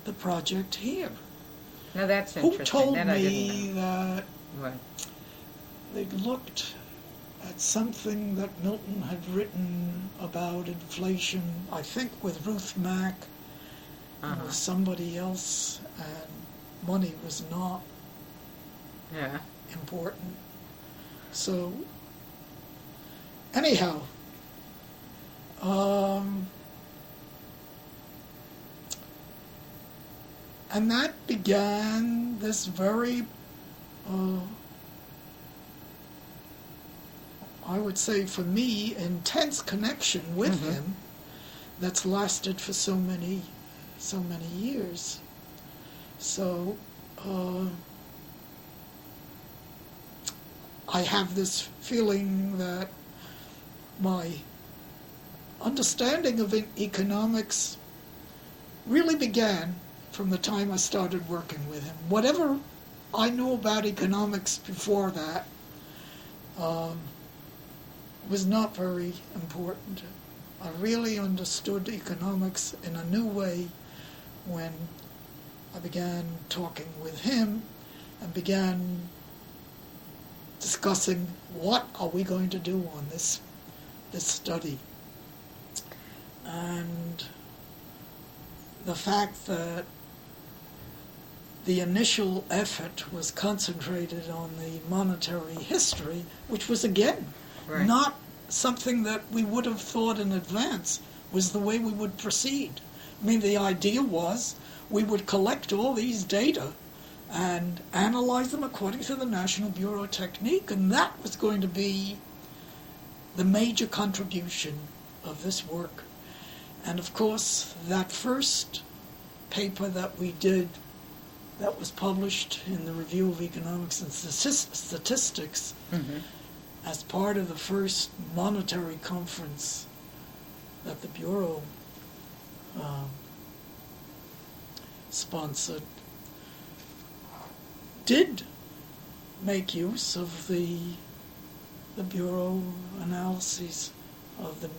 the project here. No, that's Who interesting. told That I didn't me know. that What? they'd looked at something that Milton had written about inflation, I think with Ruth Mack and with somebody else, and money was not Yeah. important. So, anyhow, and that began this very, I would say for me, intense connection with him that's lasted for so many years. So, I have this feeling that my understanding of economics really began from the time I started working with him. Whatever I knew about economics before that was not very important. I really understood economics in a new way when I began talking with him and began discussing what are we going to do on this study. And the fact that the initial effort was concentrated on the monetary history, which was again Right. not something that we would have thought in advance was the way we would proceed. I mean, the idea was we would collect all these data and analyze them according to the National Bureau technique, and that was going to be the major contribution of this work. And of course, that first paper that we did that was published in the Review of Economics and Statistics as part of the first monetary conference that the Bureau sponsored, did make use of the Bureau analyses of the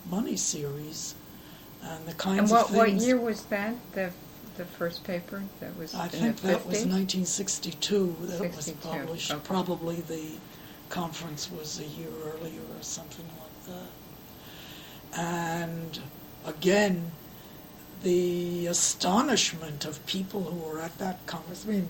money series and the kinds And of what things. year was that? The first paper that was I in think the that was 50s? 1962 that it was 62, published. okay. Probably the conference was a year earlier or something like that. And again, the astonishment of people who were at that conference. I mean,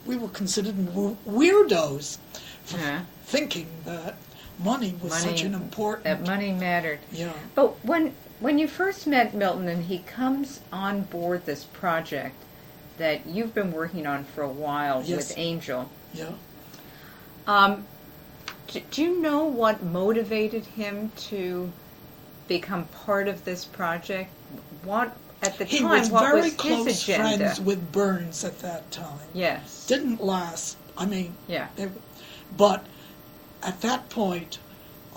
we were considered weirdos for Yeah. thinking that money was such an important... That money mattered. Yeah. But when you first met Milton and he comes on board this project that you've been working on for a while with Angel, do you know what motivated him to become part of this project? What at the time? What was his agenda? He was very close friends with Burns at that time. Yes. Didn't last. I mean, yeah. But at that point,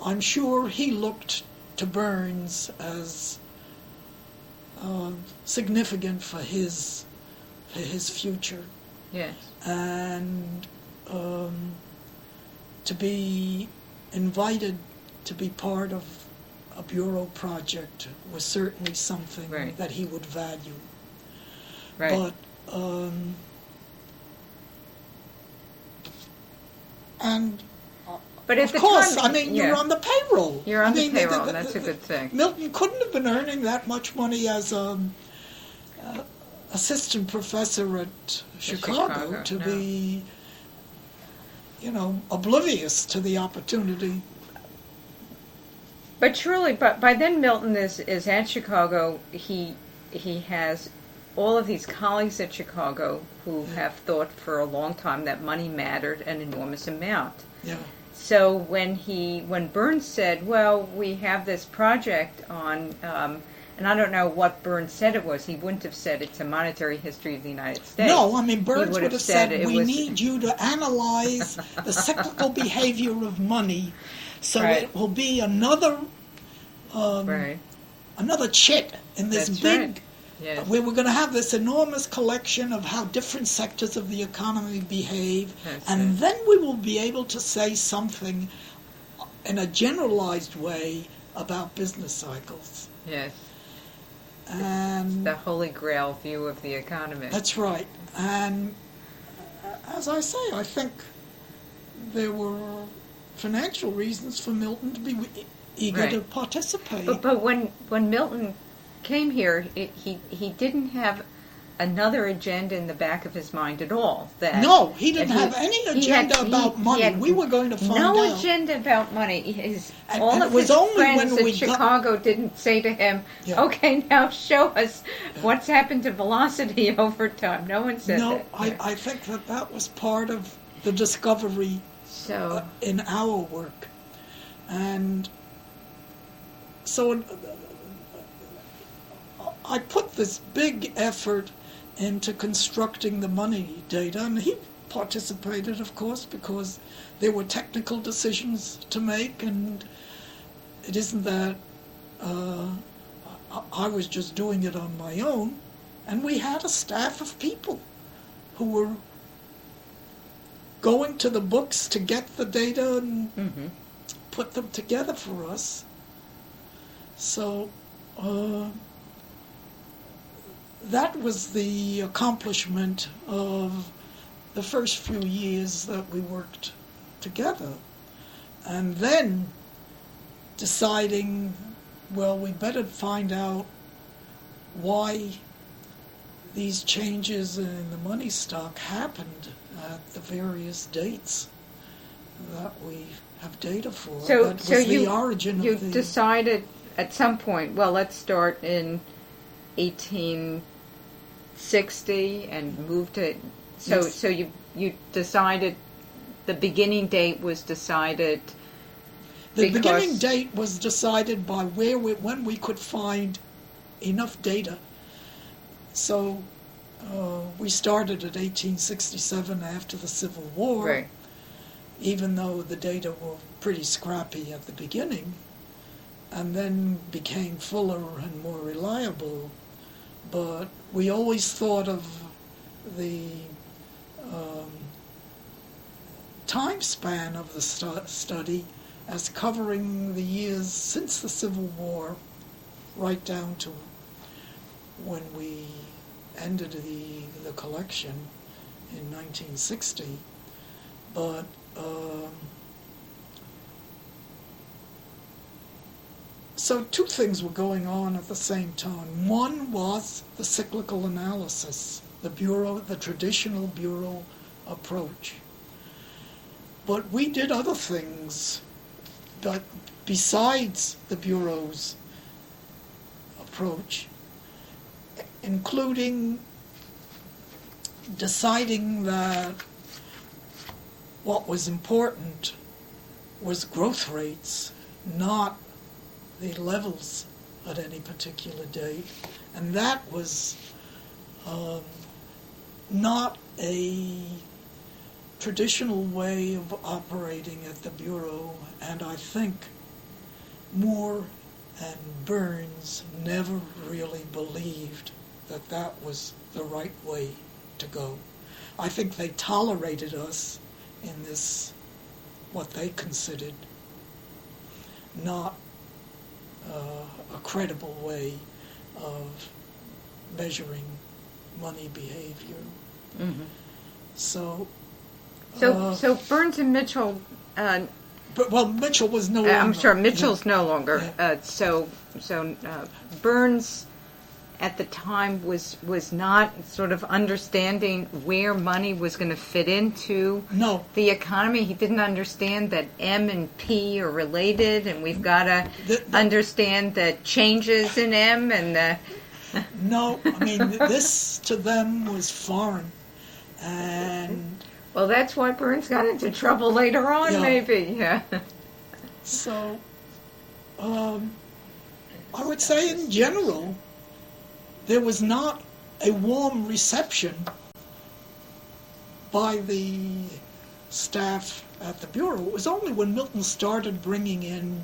I'm sure he looked to Burns as significant for his future. Yes. And to be invited to be part of a bureau project was certainly something that he would value. Right. But and but of course, I mean, you're on the payroll. You're on the payroll. That's a good thing. Milton couldn't have been earning that much money as assistant professor at Chicago to be, oblivious to the opportunity. But surely, by then Milton is at Chicago. He has all of these colleagues at Chicago who have thought for a long time that money mattered an enormous amount. Yeah. So when Burns said, "Well, we have this project on," and I don't know what Burns said it was. He wouldn't have said it's a monetary history of the United States. No, I mean Burns would have said we was... need you to analyze the cyclical behavior of money, so it will be another another chit in this big. Yes. We were going to have this enormous collection of how different sectors of the economy behave, then we will be able to say something in a generalized way about business cycles. Yes. And the Holy Grail view of the economy. That's right. And as I say, I think there were financial reasons for Milton to be eager to participate. But when Milton came here, he didn't have another agenda in the back of his mind at all. No, he didn't have any agenda about money. We were going to find out. No agenda about money. All of his friends in Chicago didn't say to him, "Okay, now show us what's happened to velocity over time." No one said that. No, I think that was part of the discovery in our work. And so I put this big effort into constructing the money data, and he participated, of course, because there were technical decisions to make, and it isn't that I was just doing it on my own, and we had a staff of people who were going to the books to get the data and put them together for us. So that was the accomplishment of the first few years that we worked together. And then deciding, well, we better find out why these changes in the money stock happened at the various dates that we have data for. So the origin you of the... decided at some point, well, let's start in 1860 and move to... So you decided the beginning date was decided... The beginning date was decided by when we could find enough data. So we started at 1867 after the Civil War, even though the data were pretty scrappy at the beginning, and then became fuller and more reliable. But we always thought of the time span of the study as covering the years since the Civil War right down to when we ended the collection in 1960. But so two things were going on at the same time. One was the cyclical analysis, the traditional bureau approach. But we did other things but besides the Bureau's approach, including deciding that what was important was growth rates, not the levels at any particular date. And that was not a traditional way of operating at the Bureau, and I think Moore and Burns never really believed that that was the right way to go. I think they tolerated us in this, what they considered not a credible way of measuring money behavior. Mm-hmm. So Burns and Mitchell. But Mitchell was no longer. I'm sure Mitchell's no longer. Yeah. Burns at the time was not sort of understanding where money was going to fit into the economy. He didn't understand that M and P are related, and we've got to understand the changes in M and the. No, I mean, this to them was foreign, and. Well, that's why Burns got into trouble later on, maybe. Yeah. So, I would say in general, there was not a warm reception by the staff at the Bureau. It was only when Milton started bringing in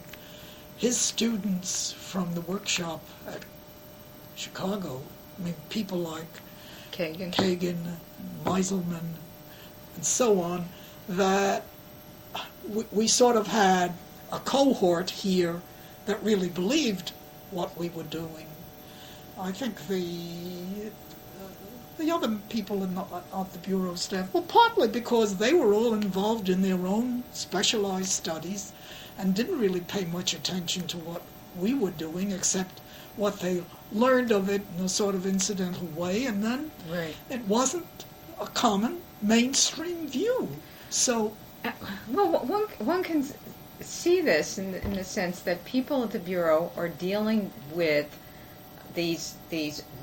his students from the workshop at Chicago, I mean, people like Kagan, Meiselman, and so on, that we sort of had a cohort here that really believed what we were doing. I think the other people of the Bureau staff, well, partly because they were all involved in their own specialized studies and didn't really pay much attention to what we were doing, except what they learned of it in a sort of incidental way, and then it wasn't a common mainstream view. So, well, one can see this in the sense that people at the Bureau are dealing with these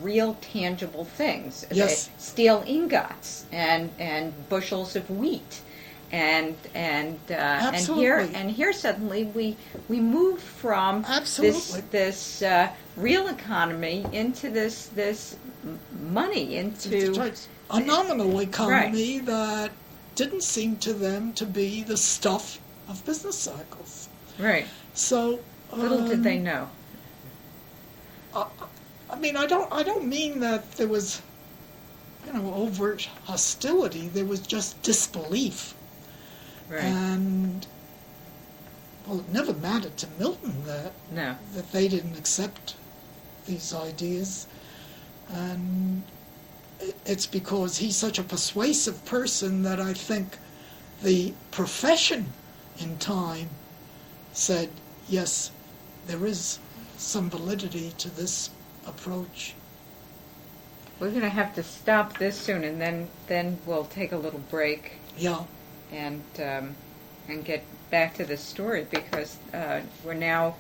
real tangible things. Yes. Steel ingots and bushels of wheat, and here suddenly we moved from this real economy into this money, into a nominal economy that didn't seem to them to be the stuff of business cycles. Right. So little did they know. I mean, I don't mean that there was, overt hostility. There was just disbelief. Right. And well, it never mattered to Milton that they didn't accept these ideas, and it's because he's such a persuasive person that I think the profession in time said, yes, there is some validity to this approach. We're going to have to stop this soon, and then we'll take a little break. Yeah. And get back to the story, because we're now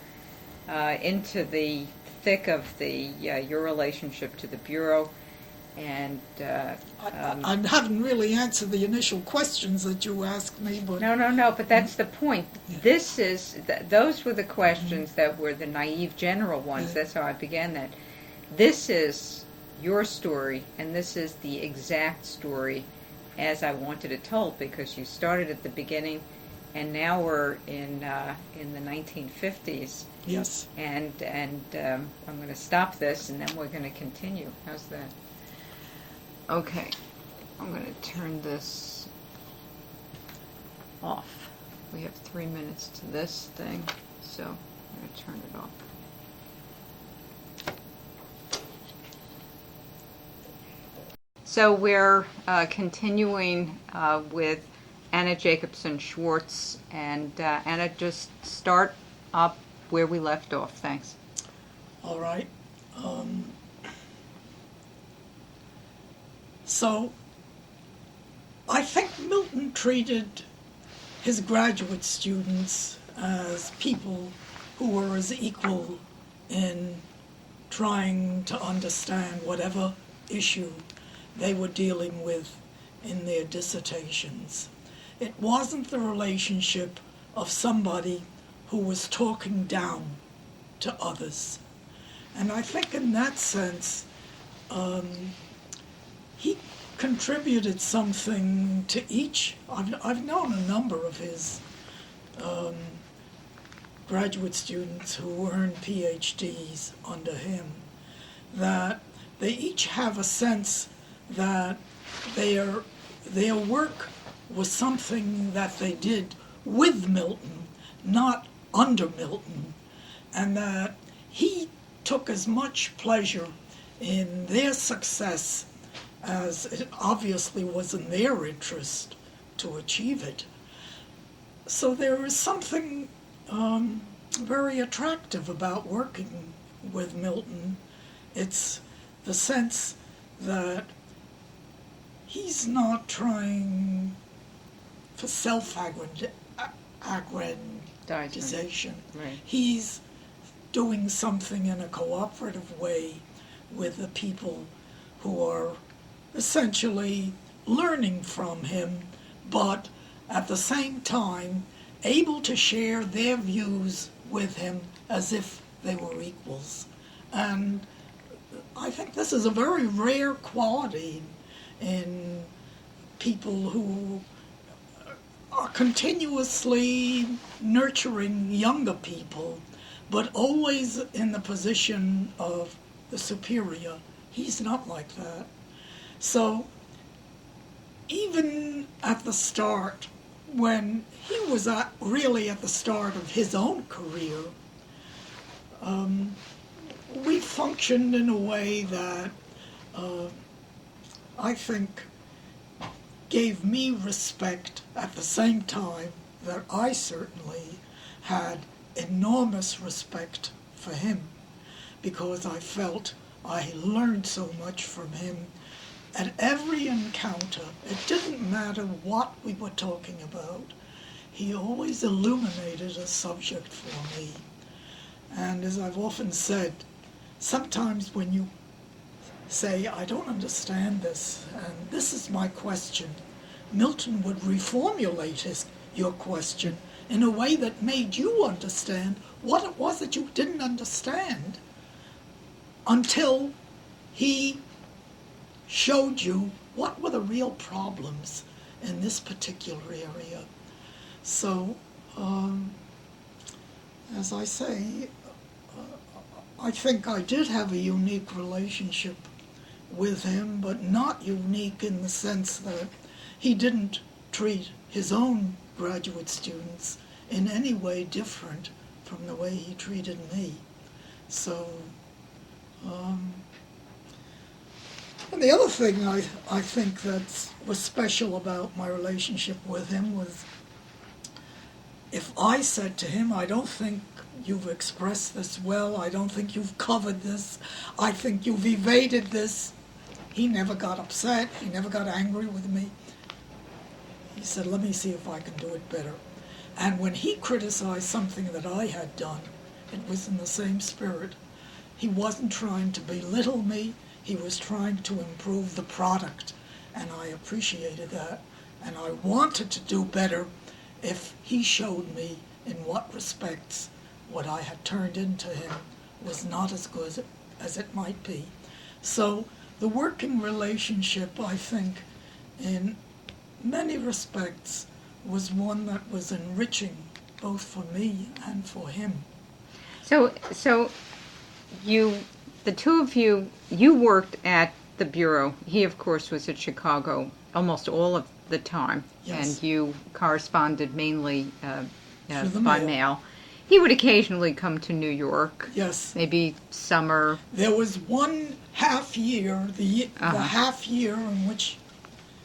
into the thick of your relationship to the Bureau. And I haven't really answered the initial questions that you asked me, but no. But that's the point. Yeah. This is those were the questions that were the naive general ones. Yeah. That's how I began that. This is your story, and this is the exact story as I wanted it told, because you started at the beginning, and now we're in the 1950s. Yes. And I'm going to stop this, and then we're going to continue. How's that? Okay, I'm going to turn this off. We have 3 minutes to this thing, so I'm going to turn it off. So we're continuing with Anna Jacobson Schwartz, and Anna, just start up where we left off. Thanks. All right. So I think Milton treated his graduate students as people who were as equal in trying to understand whatever issue they were dealing with in their dissertations. It wasn't the relationship of somebody who was talking down to others. And I think in that sense, he contributed something to each. I've known a number of his graduate students who earned PhDs under him, that they each have a sense that their work was something that they did with Milton, not under Milton, and that he took as much pleasure in their success as it obviously was in their interest to achieve it. So there is something very attractive about working with Milton. It's the sense that he's not trying for self-aggrandization. Right. He's doing something in a cooperative way with the people who are essentially learning from him, but at the same time able to share their views with him as if they were equals. And I think this is a very rare quality in people who are continuously nurturing younger people, but always in the position of the superior. He's not like that. So even at the start, when he was really at the start of his own career, we functioned in a way that I think gave me respect at the same time that I certainly had enormous respect for him, because I felt I learned so much from him. At every encounter, it didn't matter what we were talking about, he always illuminated a subject for me. And as I've often said, sometimes when you say, I don't understand this, and this is my question, Milton would reformulate your question in a way that made you understand what it was that you didn't understand until he showed you what were the real problems in this particular area. So, as I say, I think I did have a unique relationship with him, but not unique in the sense that he didn't treat his own graduate students in any way different from the way he treated me. So, and the other thing I think that was special about my relationship with him was, if I said to him, I don't think you've expressed this well, I don't think you've covered this, I think you've evaded this, he never got upset, he never got angry with me. He said, let me see if I can do it better. And when he criticized something that I had done, it was in the same spirit. He wasn't trying to belittle me, he was trying to improve the product, and I appreciated that. And I wanted to do better if he showed me in what respects what I had turned into him was not as good as it might be. So the working relationship, I think, in many respects, was one that was enriching both for me and for him. So you, the two of you worked at the Bureau. He, of course, was at Chicago almost all of the time. Yes. And you corresponded mainly Through by the mail. He would occasionally come to New York. Yes. Maybe summer. There was one half year, the half year in which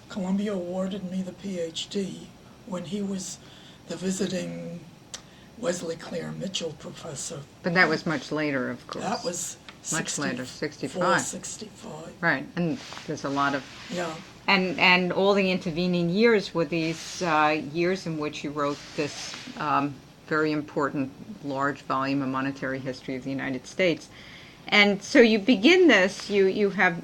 Columbia awarded me the PhD, when he was the visiting Wesley Clare Mitchell professor. But that was much later, of course. That was much later, 65. 65. Right, and there's a lot of... Yeah. And all the intervening years were these years in which you wrote this very important, large volume of monetary history of the United States. And so you begin this, you have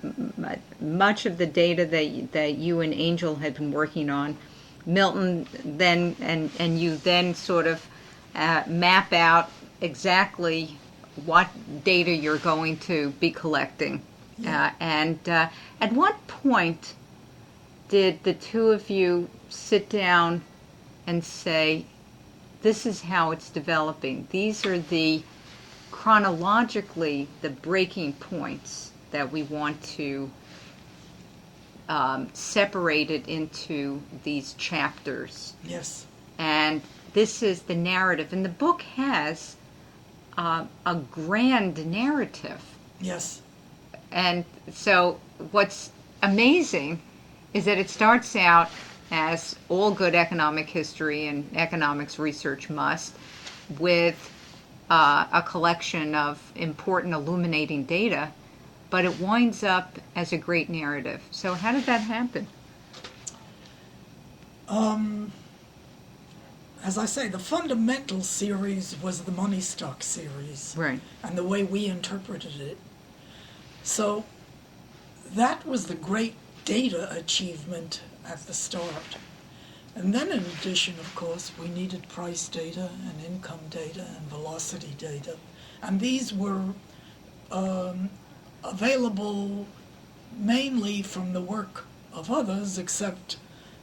much of the data that you and Angel had been working on. Milton then, and you then sort of map out exactly what data you're going to be collecting. And at what point did the two of you sit down and say, this is how it's developing? These are chronologically the breaking points that we want to separate it into these chapters. Yes. And this is the narrative. And the book has a grand narrative. Yes. And so what's amazing is that it starts out, as all good economic history and economics research must, with a collection of important illuminating data, but it winds up as a great narrative. So how did that happen? As I say, the fundamental series was the money stock series. Right. And the way we interpreted it. So that was the great data achievement at the start. And then in addition, of course, we needed price data and income data and velocity data. And these were available mainly from the work of others, except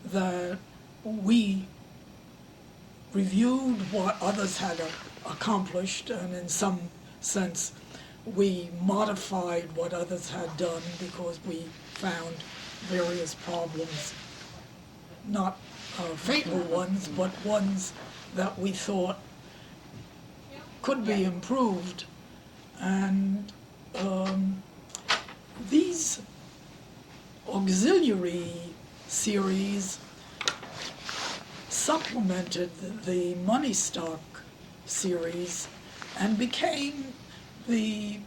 that we reviewed what others had accomplished, and in some sense we modified what others had done because we found various problems, not fatal ones, but ones that we thought could be improved. And these auxiliary series supplemented the money stock series and became the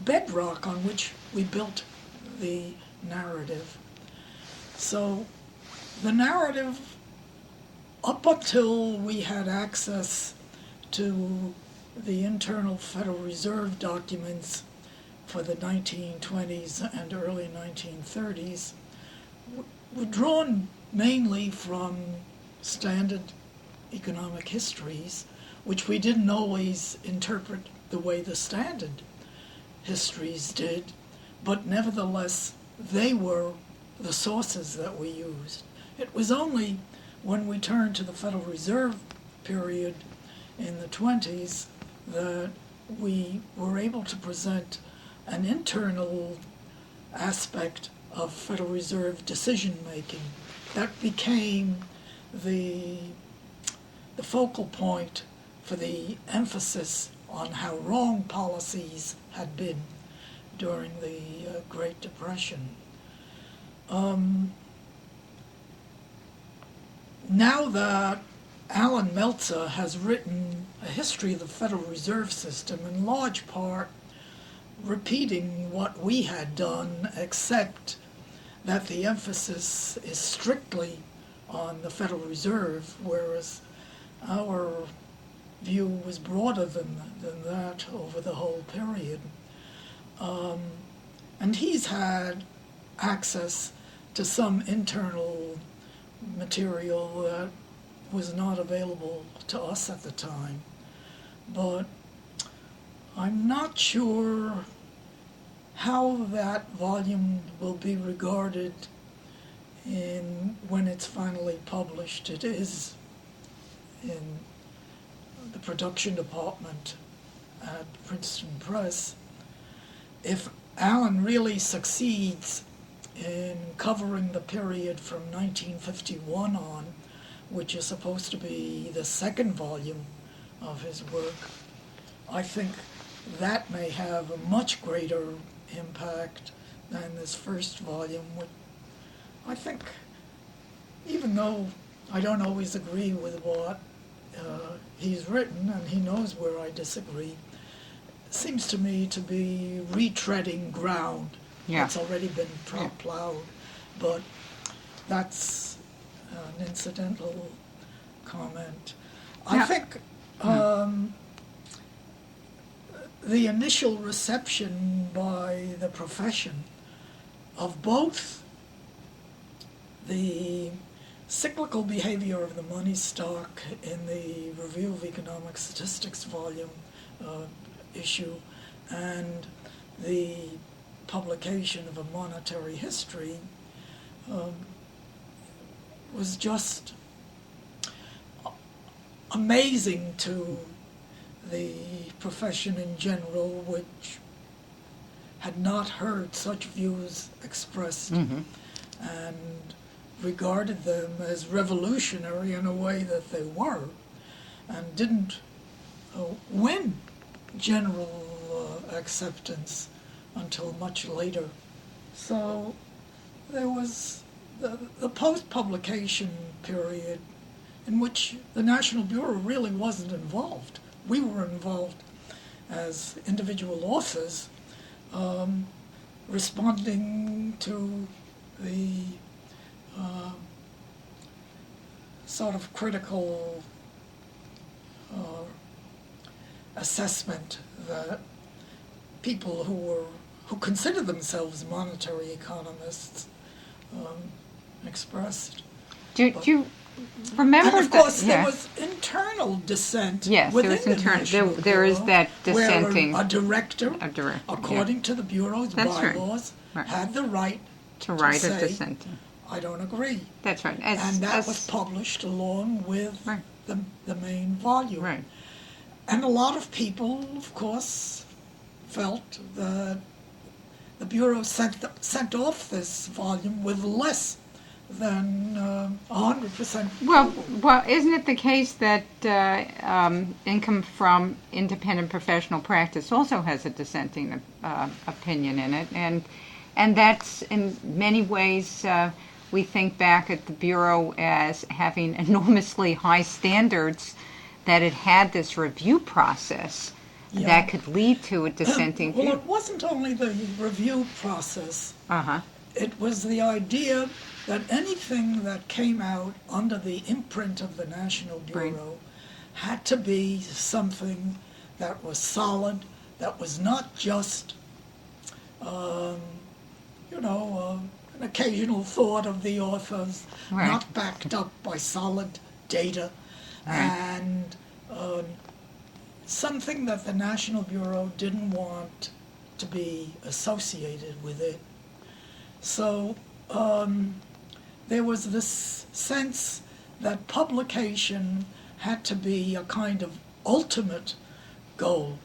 bedrock on which we built the narrative. So the narrative, up until we had access to the internal Federal Reserve documents for the 1920s and early 1930s, were drawn mainly from standard economic histories, which we didn't always interpret the way the standard histories did, but nevertheless they were the sources that we used. It was only when we turned to the Federal Reserve period in the 20s that we were able to present an internal aspect of Federal Reserve decision-making that became the focal point for the emphasis on how wrong policies had been during the Great Depression. Now that Alan Meltzer has written a history of the Federal Reserve System, in large part repeating what we had done, except that the emphasis is strictly on the Federal Reserve, whereas our view was broader than that over the whole period. And he's had access to some internal material that was not available to us at the time. But I'm not sure how that volume will be regarded when it's finally published. It is in the production department at Princeton Press. If Alan really succeeds in covering the period from 1951 on, which is supposed to be the second volume of his work, I think that may have a much greater impact than this first volume. I think, even though I don't always agree with what he's written, and he knows where I disagree, it seems to me to be retreading ground that's already been plowed. But that's an incidental comment. I Yeah. think the initial reception by the profession of both the cyclical behavior of the money stock in the Review of Economic Statistics volume issue and the publication of a monetary history was just amazing to the profession in general, which had not heard such views expressed and regarded them as revolutionary in a way that they were, and didn't win general acceptance until much later. So there was the post-publication period in which the National Bureau really wasn't involved. We were involved as individual authors, responding to the sort of critical assessment that people who consider themselves monetary economists expressed. Do you remember And of course, that? there Yeah. was internal dissent Yes, there within was the internal. National There is Bureau, that dissenting. where a director, Yeah. according to the Bureau's That's right. bylaws, Right. had the right To write a say, dissenting. I don't agree. That's right. And that was published along with Right. the main volume. Right. And a lot of people, of course, felt that the Bureau sent off this volume with less than 100%. Well, isn't it the case that income from independent professional practice also has a dissenting opinion in it, and that's in many ways we think back at the Bureau as having enormously high standards, that it had this review process that could lead to a dissenting Well, view. it wasn't only the review process. Uh-huh. It was the idea that anything that came out under the imprint of the National Bureau had to be something that was solid, that was not just, an occasional thought of the authors, Right. not backed up by solid data, Right. and something that the National Bureau didn't want to be associated with it. So there was this sense that publication had to be a kind of ultimate goal.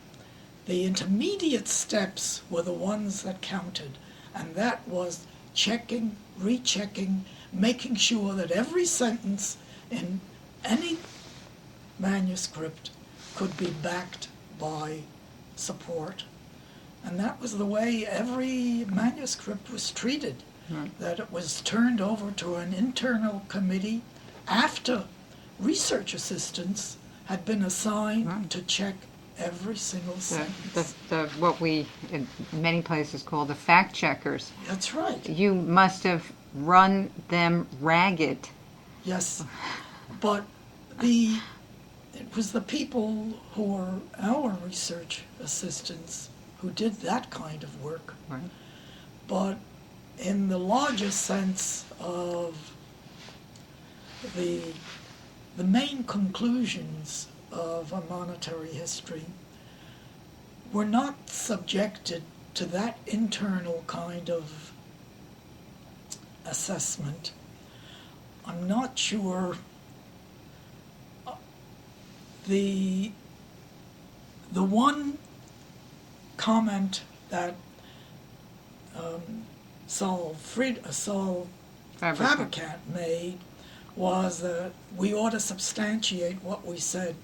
The intermediate steps were the ones that counted, and that was checking, rechecking, making sure that every sentence in any manuscript could be backed by support. And that was the way every manuscript was treated, that it was turned over to an internal committee after research assistants had been assigned to check every single sentence. What we in many places call the fact checkers. That's right. You must have run them ragged. Yes. But it was the people who were our research assistants who did that kind of work. Right. But in the larger sense of the main conclusions of a monetary history were not subjected to that internal kind of assessment. I'm not sure the one comment that Saul Fabricant made was that we ought to substantiate what we said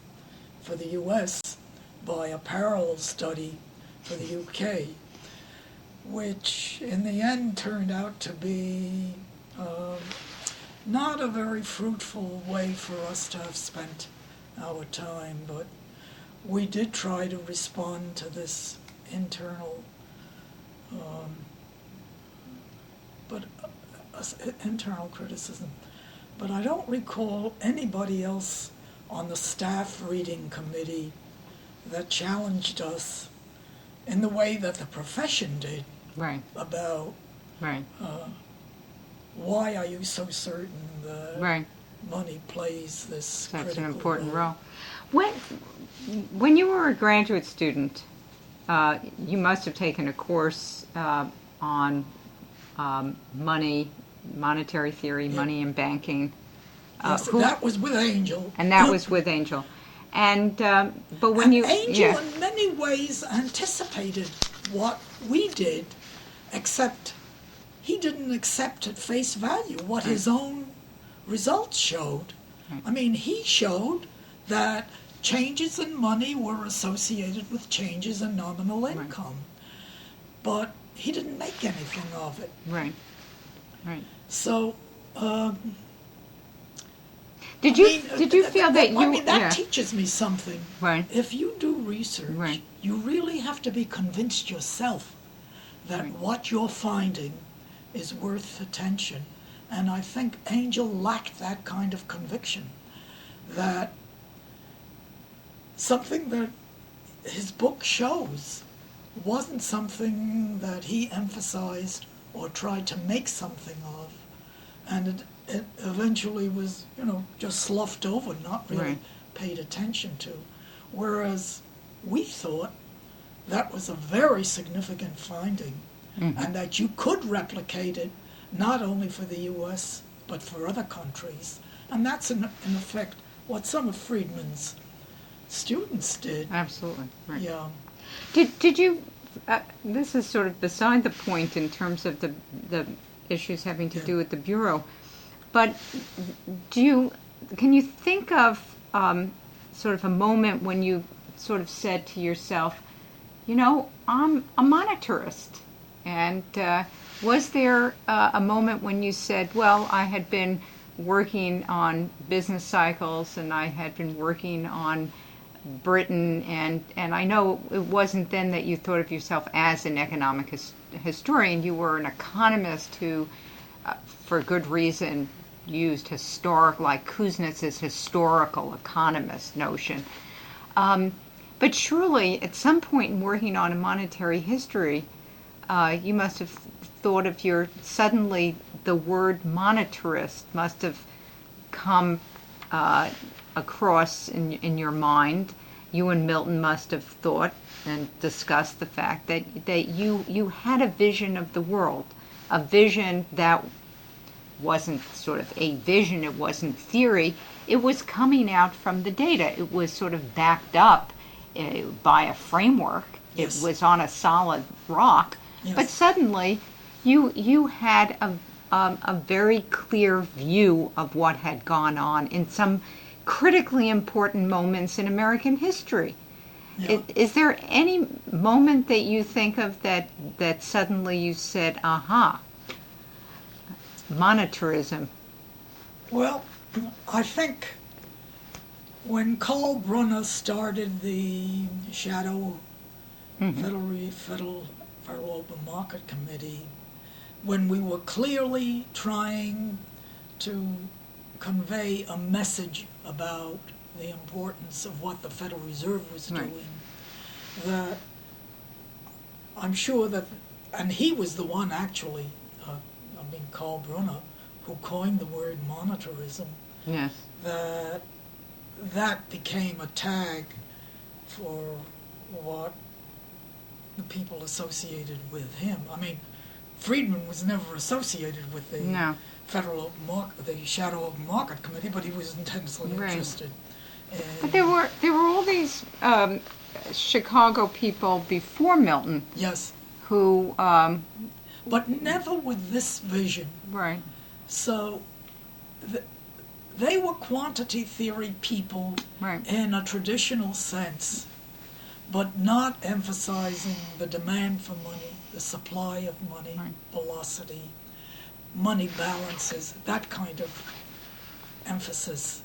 for the U.S. by a parallel study for the U.K., which in the end turned out to be not a very fruitful way for us to have spent our time, but we did try to respond to this internal internal criticism. But I don't recall anybody else on the staff reading committee that challenged us in the way that the profession did Right. about Right. why are you so certain that Right. money plays this Such critical an important role. When you were a graduate student, you must have taken a course on money, monetary theory, Yeah. money and banking. Yes, that was with Angel. And that was with Angel. And but when you Angel in many ways anticipated what we did, except he didn't accept at face value what his own results showed. Right. I mean, he showed that changes in money were associated with changes in nominal income, but he didn't make anything of it. Right. Right. So, Did you feel that you? I mean, that yeah. teaches me something. Right. If you do research, Right. you really have to be convinced yourself that Right. what you're finding is worth attention. And I think Angel lacked that kind of conviction, that something that his book shows wasn't something that he emphasized or tried to make something of. And it eventually was, just sloughed over, not really Right. paid attention to. Whereas we thought that was a very significant finding, and that you could replicate it not only for the U.S. but for other countries. And that's in effect what some of Friedman's students did. Absolutely. Right. Yeah. Did you? This is sort of beside the point in terms of the issues having to do with the Bureau, but can you think of sort of a moment when you sort of said to yourself, I'm a monetarist, and was there a moment when you said, well, I had been working on business cycles and I had been working on Britain, and I know it wasn't then that you thought of yourself as an economic historian. You were an economist who, for good reason, used like Kuznets's historical economist notion. But surely, at some point in working on a monetary history, you must have thought of suddenly the word monetarist must have come across in your mind. You and Milton must have thought and discussed the fact that you had a vision of the world, a vision that wasn't sort of a vision, it wasn't theory, it was coming out from the data. It was sort of backed up by a framework. Yes. It was on a solid rock, Yes. but suddenly you had a very clear view of what had gone on in some critically important moments in American history. Yeah. Is there any moment that you think of that suddenly you said, aha, monetarism? Well, I think when Carl Brunner started the Shadow Federal Open Market Committee, when we were clearly trying to convey a message about the importance of what the Federal Reserve was Right. doing, that I'm sure that, and he was the one actually, Carl Brunner, who coined the word monetarism, Yes. that became a tag for what the people associated with him. I mean, Friedman was never associated with the No. the Shadow Open Market Committee, but he was intensely Right. interested. But there were all these Chicago people before Milton Yes, who but never with this vision. right. So they were quantity theory people Right. in a traditional sense, but not emphasizing the demand for money, the supply of money, Right. velocity, money balances, that kind of emphasis.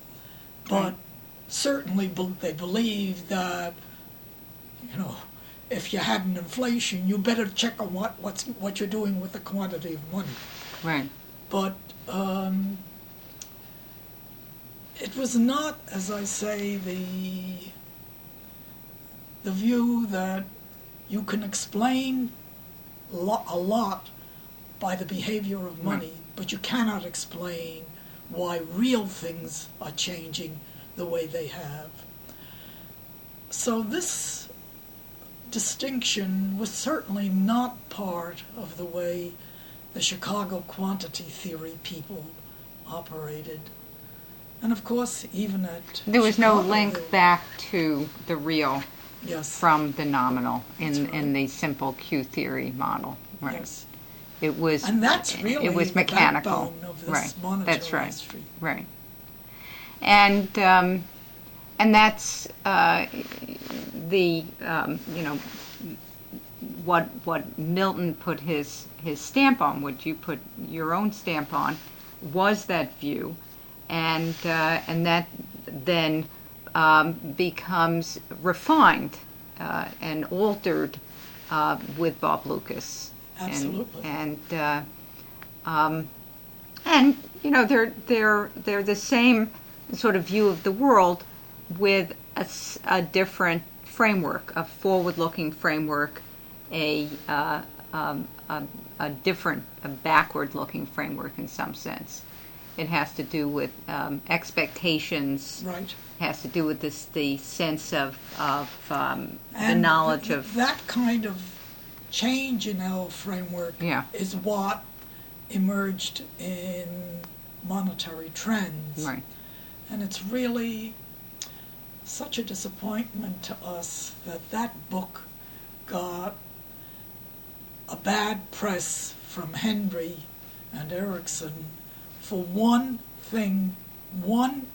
But Right. certainly they believed that, if you had an inflation, you better check on what you're doing with the quantity of money. Right. But it was not, as I say, the view that you can explain a lot by the behavior of money, but you cannot explain why real things are changing the way they have. So this distinction was certainly not part of the way the Chicago quantity theory people operated. And of course, even at There was no Chicago, link back to the real yes, from the nominal in right. the simple Q theory model. Right. yes. It was, And that's really it was the mechanical. backbone of this Right. monetary That's right. history. Right. And that's the what Milton put his stamp on, what you put your own stamp on, was that view, and that then becomes refined and altered with Bob Lucas. Absolutely. And they're the same sort of view of the world with a different framework, a forward-looking framework, a different, a backward-looking framework in some sense. It has to do with expectations. Right. Has to do with the sense of the And knowledge of that kind of change in our framework is what emerged in monetary trends. right. And it's really such a disappointment to us that that book got a bad press from Henry and Erickson for one thing, one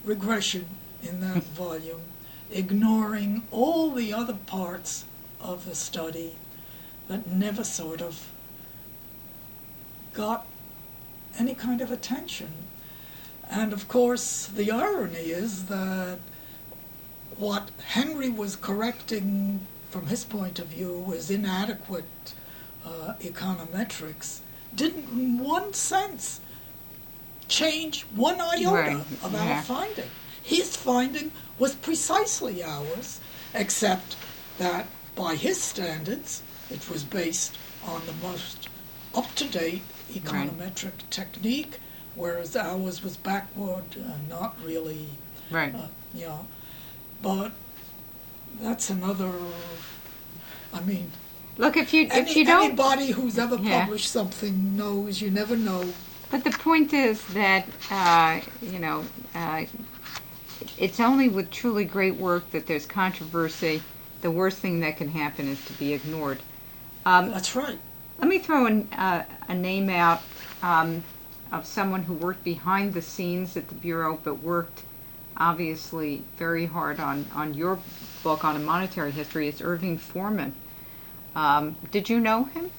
regression in that volume, ignoring all the other parts of the study that never sort of got any kind of attention. And of course, the irony is that what Henry was correcting from his point of view was inadequate econometrics didn't in one sense change one iota of our finding. His finding was precisely ours, except that by his standards, it was based on the most up-to-date econometric technique, whereas ours was backward and not really, Right. But that's another, I mean, Look, if you don't, anybody who's ever published something knows you never know. but the point is that it's only with truly great work that there's controversy. The worst thing that can happen is to be ignored. That's right. Let me throw a name out of someone who worked behind the scenes at the Bureau, but worked obviously very hard on your book on a monetary history. It's Irving Foreman. Did you know him?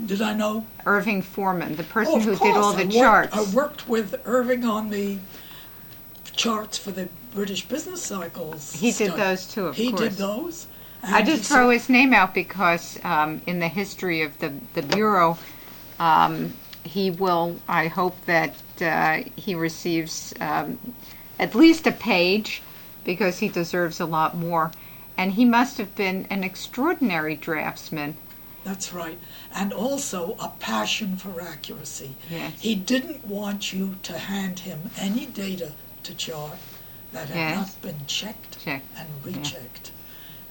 Did I know? Irving Foreman, the person Of who course. did all the charts. I worked with Irving on the charts for the British Business Cycles. He did those too, of course. He did those. I just throw his name out because in the history of the Bureau, he will, I hope that he receives at least a page, because he deserves a lot more. And he must have been an extraordinary draftsman. That's right. And also a passion for accuracy. Yes. He didn't want you to hand him any data to chart that had not been checked and rechecked.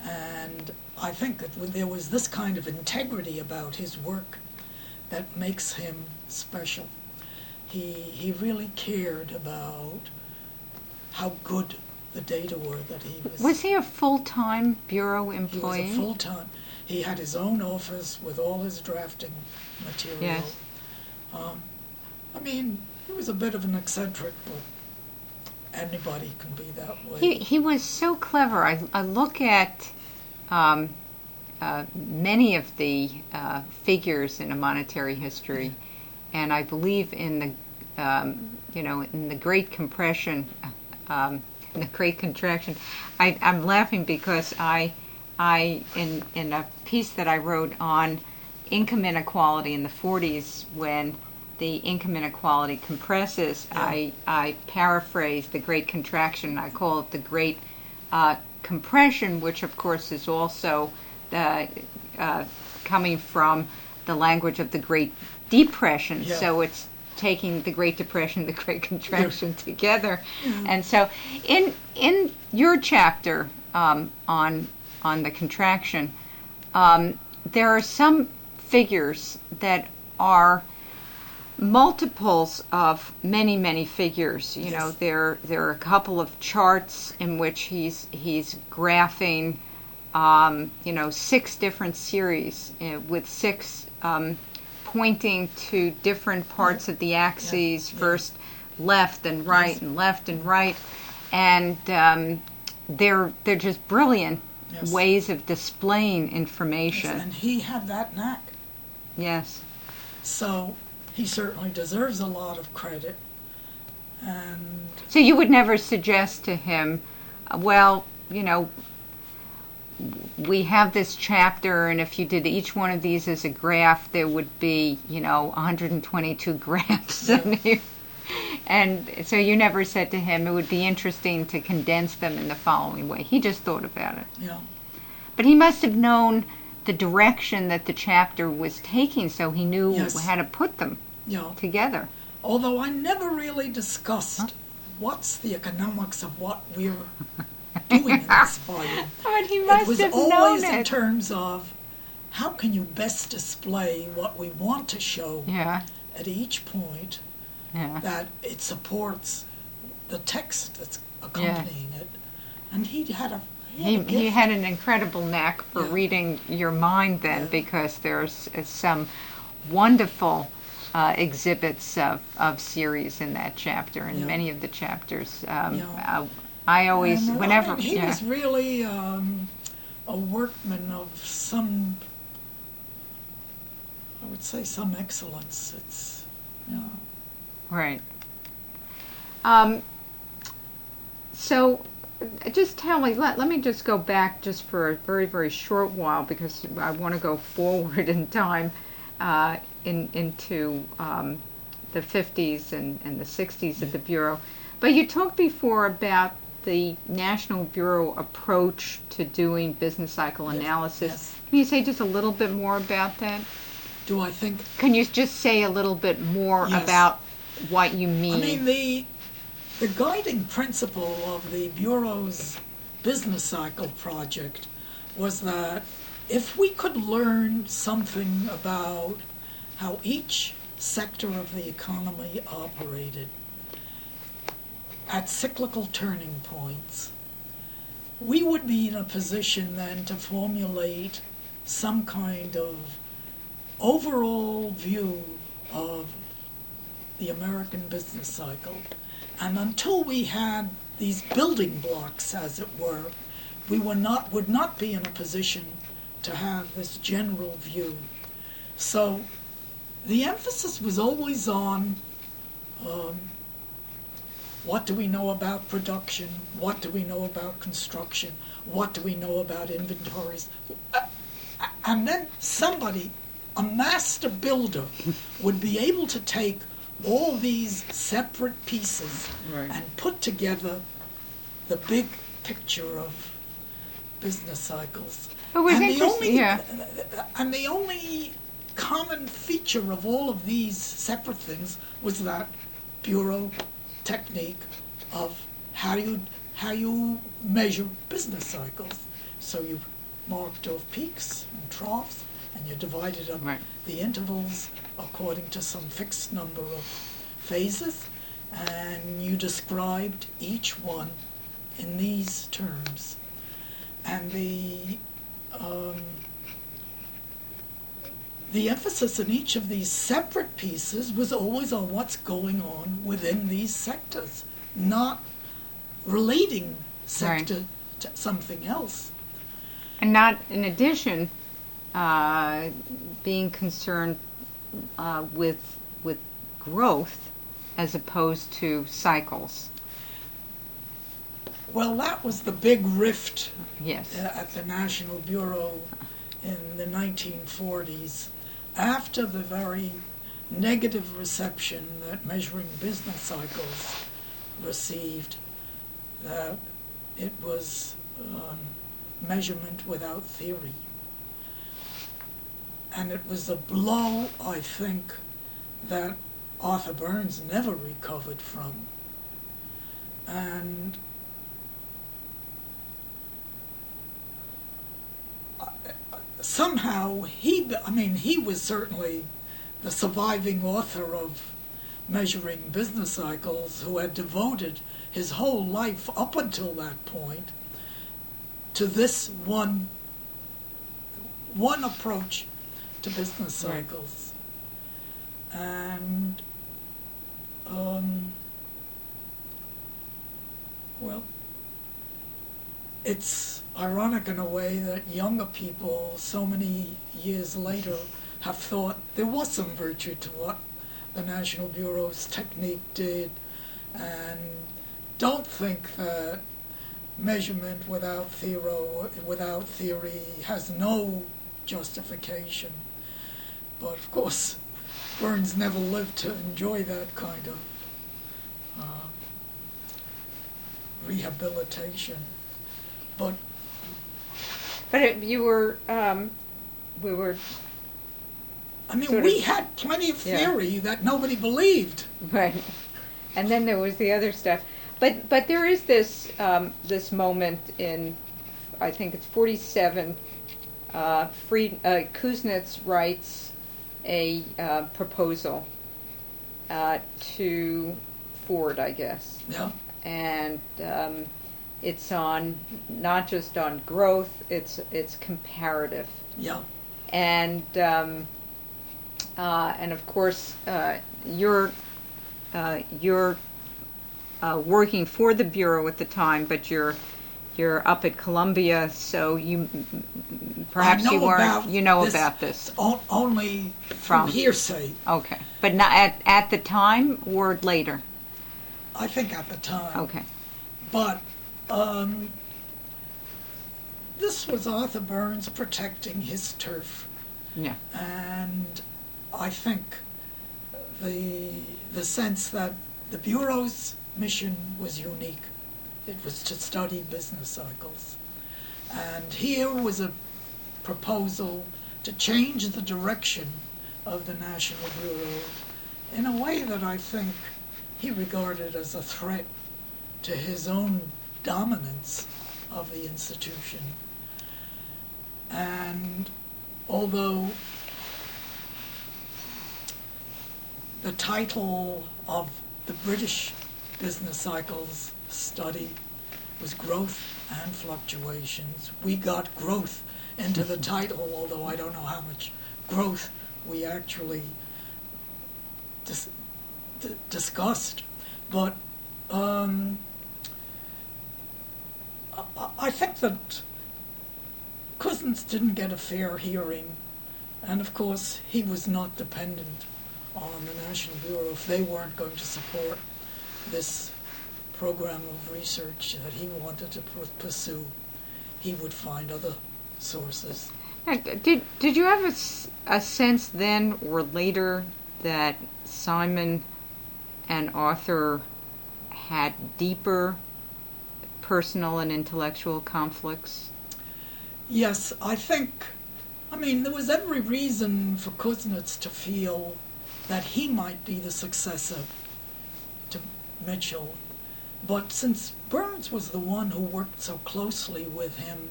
And I think that there was this kind of integrity about his work that makes him special. He really cared about how good the data were that he was. Was he a full-time Bureau employee? He was a full-time. He had his own office with all his drafting material. Yes. I mean, he was a bit of an eccentric, but anybody can be that way. He was so clever. I look at many of the figures in a monetary history, and I believe in the in the Great Compression, in the Great Contraction. I'm laughing because I in a piece that I wrote on income inequality in the 40s, when the income inequality compresses, I paraphrase the Great Contraction. I call it the Great Compression, which of course is also coming from the language of the Great Depression. Yeah. So it's taking the Great Depression, the Great Contraction together. And so in your chapter on the contraction, there are some figures that are multiples of many, many figures. You know, there are a couple of charts in which he's graphing, 6 different series with 6 pointing to different parts of the axes, first left and right and left and right, and they're just brilliant ways of displaying information. Yes, and he had that knack. Yes. So he certainly deserves a lot of credit. And so you would never suggest to him, well, we have this chapter, and if you did each one of these as a graph, there would be, 122 graphs in here. And so you never said to him it would be interesting to condense them in the following way. He just thought about it. Yeah. But he must have known the direction that the chapter was taking, so he knew how to put them together. Although I never really discussed what's the economics of what we're doing in this volume. But he must have known it. It was always in terms of how can you best display what we want to show at each point, that it supports the text that's accompanying it. And he had an incredible knack for reading your mind then, because there's some wonderful exhibits of series in that chapter, and many of the chapters. I always, whenever... he was really a workman of some, I would say, some excellence. It's, Right. So, just tell me, let me just go back just for a very, very short while, because I want to go forward in time into the 50s and the 60s at the Bureau. But you talked before about the National Bureau approach to doing business cycle analysis. Yes. Can you say just a little bit more about that? Do I think? Can you just say a little bit more about what you mean? I mean, the guiding principle of the Bureau's business cycle project was that if we could learn something about how each sector of the economy operated at cyclical turning points, we would be in a position then to formulate some kind of overall view of the American business cycle. And until we had these building blocks, as it were, we would not be in a position to have this general view. So the emphasis was always on what do we know about production, what do we know about construction, what do we know about inventories. And then somebody, a master builder, would be able to take all these separate pieces and put together the big picture of business cycles. It was and interesting, and the only common feature of all of these separate things was that Bureau technique of how you measure business cycles. So you marked off peaks and troughs, and you divided up the intervals according to some fixed number of phases, and you described each one in these terms. And the emphasis in each of these separate pieces was always on what's going on within these sectors, not relating sector to something else. And not, in addition, being concerned with growth as opposed to cycles. Well, that was the big rift at the National Bureau in the 1940s, after the very negative reception that measuring business cycles received, that it was measurement without theory. And it was a blow, I think, that Arthur Burns never recovered from. And somehow he was certainly the surviving author of Measuring Business Cycles, who had devoted his whole life up until that point to this one approach to business cycles. And well, it's ironic in a way that younger people so many years later have thought there was some virtue to what the National Bureau's technique did, and don't think that measurement without theory has no justification. But of course, Burns never lived to enjoy that kind of rehabilitation. But you were, we were. I mean, we had plenty of theory that nobody believed. Right, and then there was the other stuff. But there is this this moment in, I think it's 47. Kuznets writes a proposal to Ford, I guess. Yeah. And it's on not just on growth; it's comparative. Yeah. And of course you're working for the Bureau at the time, but you're up at Columbia, so you perhaps you weren't. You know about this only from hearsay. Okay, but not at the time or later. I think at the time. Okay, but this was Arthur Burns protecting his turf. Yeah, and I think the sense that the Bureau's mission was unique. It was to study business cycles. And here was a proposal to change the direction of the National Bureau in a way that I think he regarded as a threat to his own dominance of the institution. And although the title of the British business cycles study was Growth and Fluctuations, we got growth into the title, although I don't know how much growth we actually discussed. But I think that Kuznets didn't get a fair hearing, and of course he was not dependent on the National Bureau. If they weren't going to support this program of research that he wanted to pursue, he would find other sources. Did you have a sense then or later that Simon and Arthur had deeper personal and intellectual conflicts? Yes, I mean, there was every reason for Kuznets to feel that he might be the successor to Mitchell. But since Burns was the one who worked so closely with him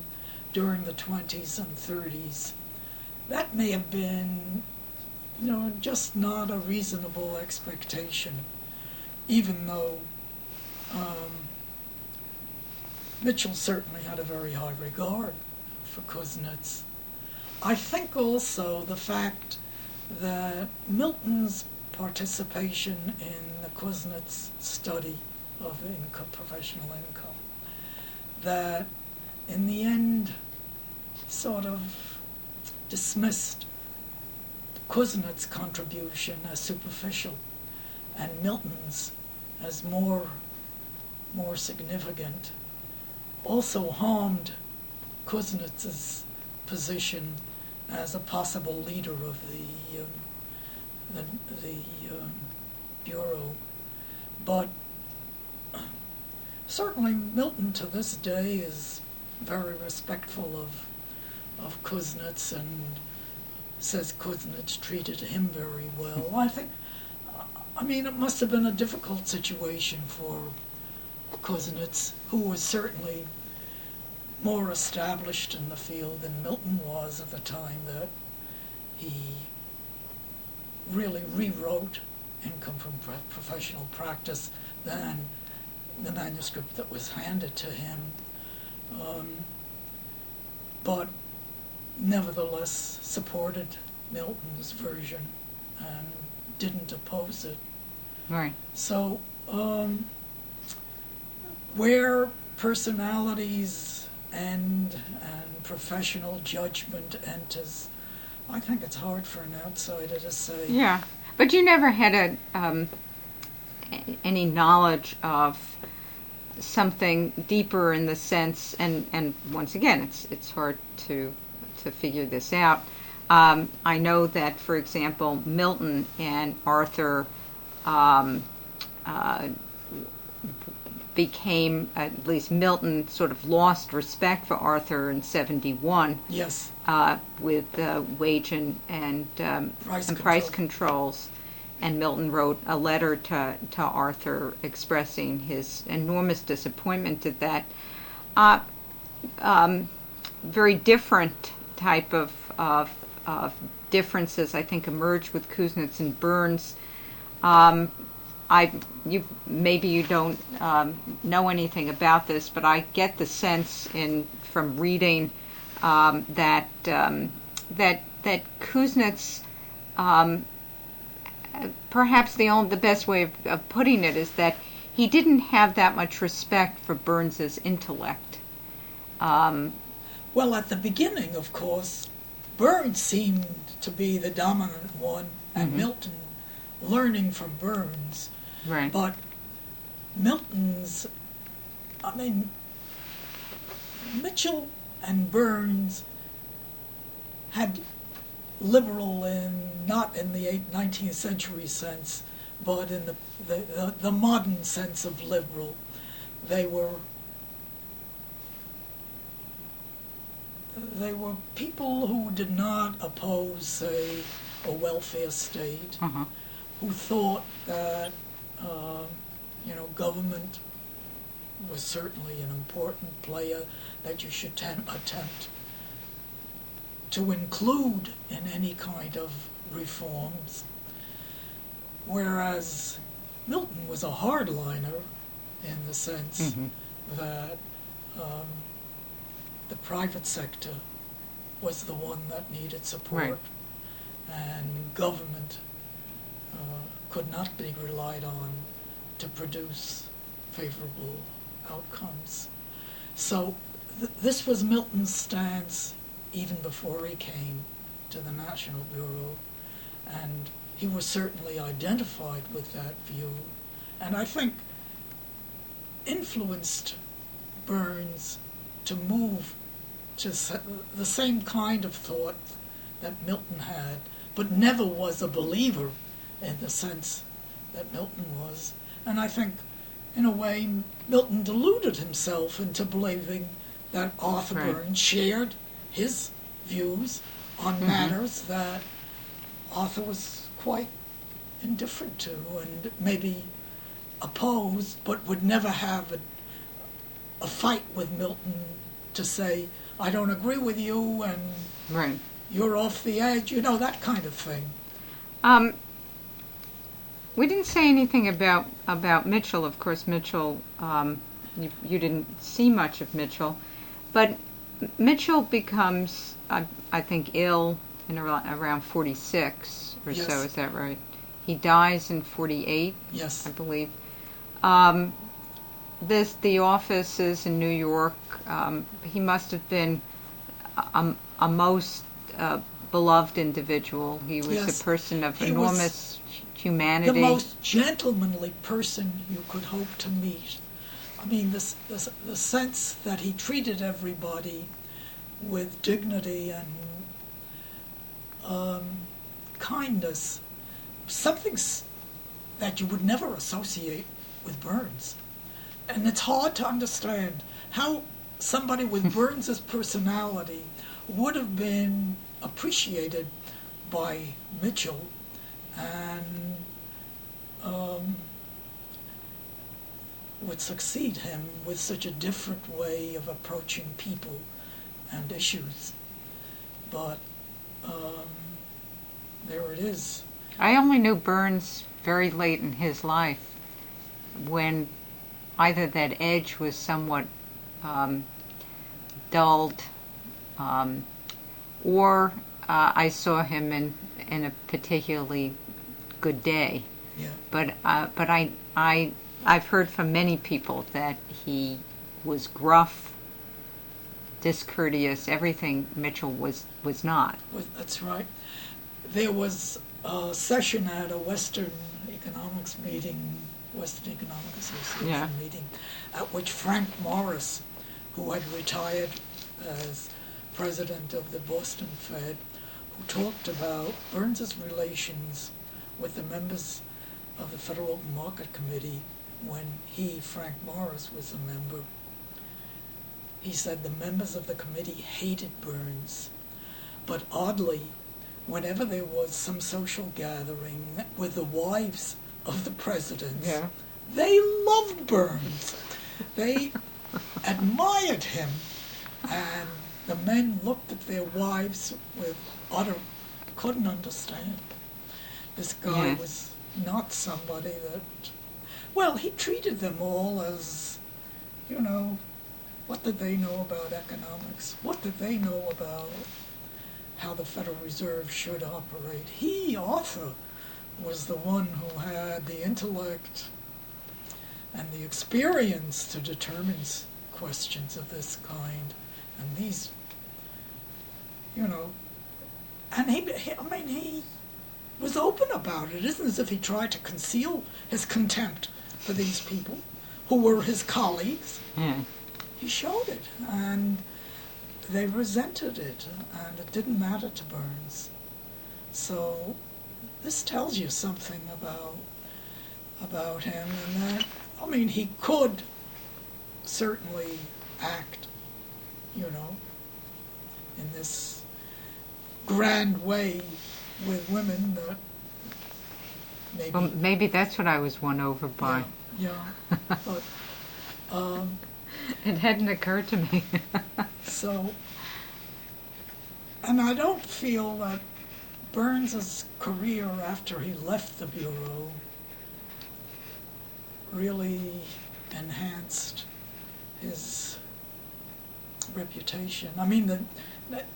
during the 20s and 30s, that may have been, just not a reasonable expectation, even though Mitchell certainly had a very high regard for Kuznets. I think also the fact that Milton's participation in the Kuznets study of professional income, that in the end sort of dismissed Kuznets' contribution as superficial and Milton's as more significant, also harmed Kuznets' position as a possible leader of the the Bureau. But certainly Milton to this day is very respectful of Kuznets and says Kuznets treated him very well. I mean, it must have been a difficult situation for Kuznets, who was certainly more established in the field than Milton was at the time that he really rewrote Income from Professional Practice than the manuscript that was handed to him. But nevertheless supported Milton's version and didn't oppose it. Right. So where personalities and professional judgment enters, I think it's hard for an outsider to say. Yeah, but you never had any knowledge of something deeper in the sense, and once again, it's hard to figure this out. I know that, for example, Milton and Arthur became, at least Milton sort of lost respect for Arthur in 71. Yes. With wage and price controls. And Milton wrote a letter to Arthur expressing his enormous disappointment at that. Very different type of differences, I think, emerged with Kuznets and Burns. Maybe you don't know anything about this, but I get the sense from reading that Kuznets, perhaps the best way of putting it is that he didn't have that much respect for Burns's intellect. Well, at the beginning, of course, Burns seemed to be the dominant one, and Milton learning from Burns. Right. But Mitchell and Burns had liberal not in the 19th century sense, but in the modern sense of liberal. They were people who did not oppose, say, a welfare state, who thought that government was certainly an important player that you should attempt to include in any kind of reforms, whereas Milton was a hardliner in the sense that the private sector was the one that needed support, and government could not be relied on to produce favorable outcomes. So this was Milton's stance even before he came to the National Bureau, and he was certainly identified with that view, and I think influenced Burns to move to the same kind of thought that Milton had, but never was a believer in the sense that Milton was. And I think, in a way, Milton deluded himself into believing that Arthur Burns shared his views on matters that Arthur was quite indifferent to and maybe opposed, but would never have a fight with Milton to say, I don't agree with you and you're off the edge, that kind of thing. We didn't say anything about Mitchell. Of course, Mitchell, you didn't see much of Mitchell, but Mitchell becomes, I think, ill in around 46 or so. Is that right? He dies in 48. Yes, I believe. The office is in New York. He must have been a most beloved individual. He was a person of enormous humanity. The most gentlemanly person you could hope to meet. I mean, the sense that he treated everybody with dignity and kindness that you would never associate with Burns. And it's hard to understand how somebody with Burns's personality would have been appreciated by Mitchell and would succeed him with such a different way of approaching people and issues. But there it is. I only knew Burns very late in his life, when either that edge was somewhat dulled, or I saw him in a particularly good day. Yeah. But I've heard from many people that he was gruff, discourteous, everything Mitchell was not. Well, that's right. There was a session at a Western Economic Association meeting, at which Frank Morris, who had retired as president of the Boston Fed, who talked about Burns's relations with the members of the Federal Open Market Committee when he, Frank Morris, was a member. He said the members of the committee hated Burns, but oddly, whenever there was some social gathering with the wives of the presidents, they loved Burns. They admired him, and the men looked at their wives with couldn't understand. This guy was not somebody that, well, he treated them all as, what did they know about economics? What did they know about how the Federal Reserve should operate? He, Arthur, was the one who had the intellect and the experience to determine questions of this kind. And these, and he was open about it. It isn't as if he tried to conceal his contempt for these people who were his colleagues. He showed it, and they resented it, and it didn't matter to Burns. So this tells you something about him, and that, he could certainly act, in this grand way with women that maybe... Well, maybe that's what I was won over by. Yeah, but... it hadn't occurred to me. So, and I don't feel that Burns's career after he left the Bureau really enhanced his reputation.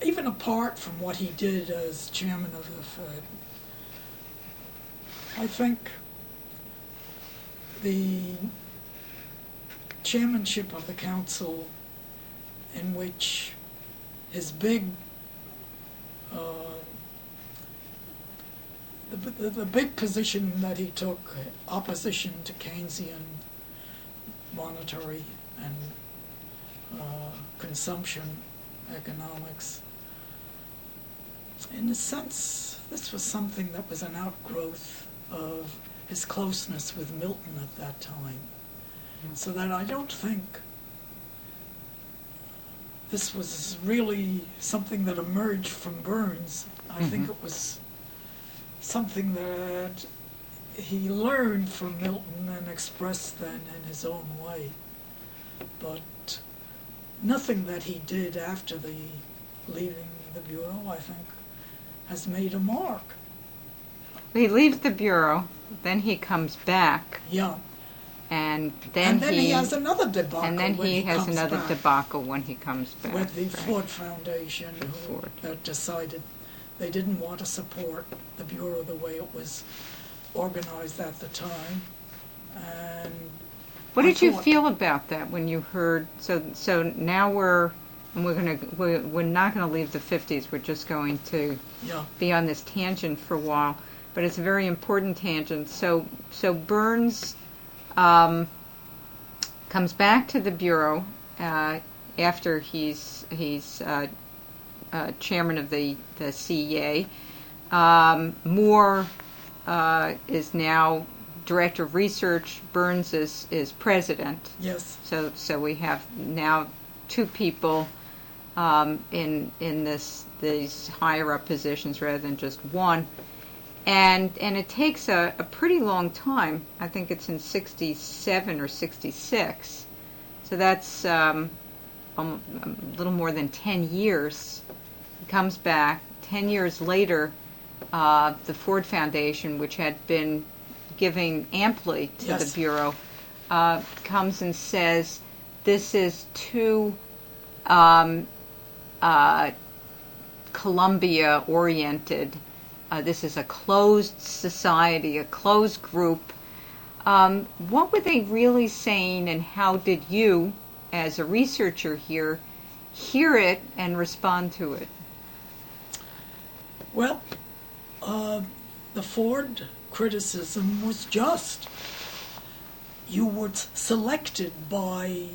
Even apart from what he did as chairman of the Fed, I think the chairmanship of the council, in which his big the big position that he took, opposition to Keynesian monetary and consumption economics, in a sense, this was something that was an outgrowth of his closeness with Milton at that time. So that I don't think this was really something that emerged from Burns. I think it was something that he learned from Milton and expressed then in his own way. But nothing that he did after the leaving the Bureau, I think, has made a mark. He leaves the Bureau, then he comes back. Yeah. And then he has another debacle. And then he has another debacle when he comes back. With the Ford Foundation, that decided they didn't want to support the Bureau the way it was organized at the time. And what did you feel about that when you heard? So now we're not going to leave the 50s. We're just going to be on this tangent for a while, but it's a very important tangent. So Burns comes back to the Bureau after he's chairman of the CEA. More is now director of research. Burns is president. Yes. So we have now two people in these higher up positions rather than just one. And it takes a pretty long time. I think it's in 67 or 66. So that's a little more than 10 years. He comes back. 10 years later, the Ford Foundation, which had been giving amply to the Bureau, comes and says, this is too Columbia-oriented. This is a closed society, a closed group. What were they really saying, and how did you, as a researcher here, hear it and respond to it? Well, the Ford criticism was just. You were selected by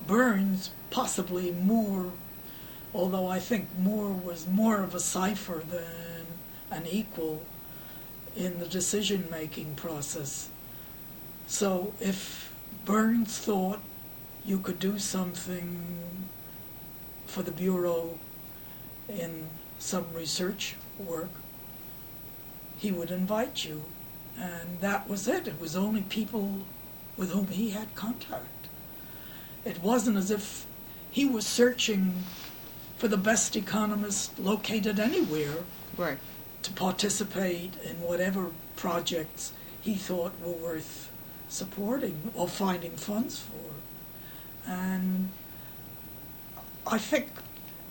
Burns, possibly Moore, although I think Moore was more of a cipher than an equal in the decision-making process. So if Burns thought you could do something for the Bureau in some research work, he would invite you. And that was it. It was only people with whom he had contact. It wasn't as if he was searching for the best economist located anywhere. Right. To participate in whatever projects he thought were worth supporting or finding funds for. And I think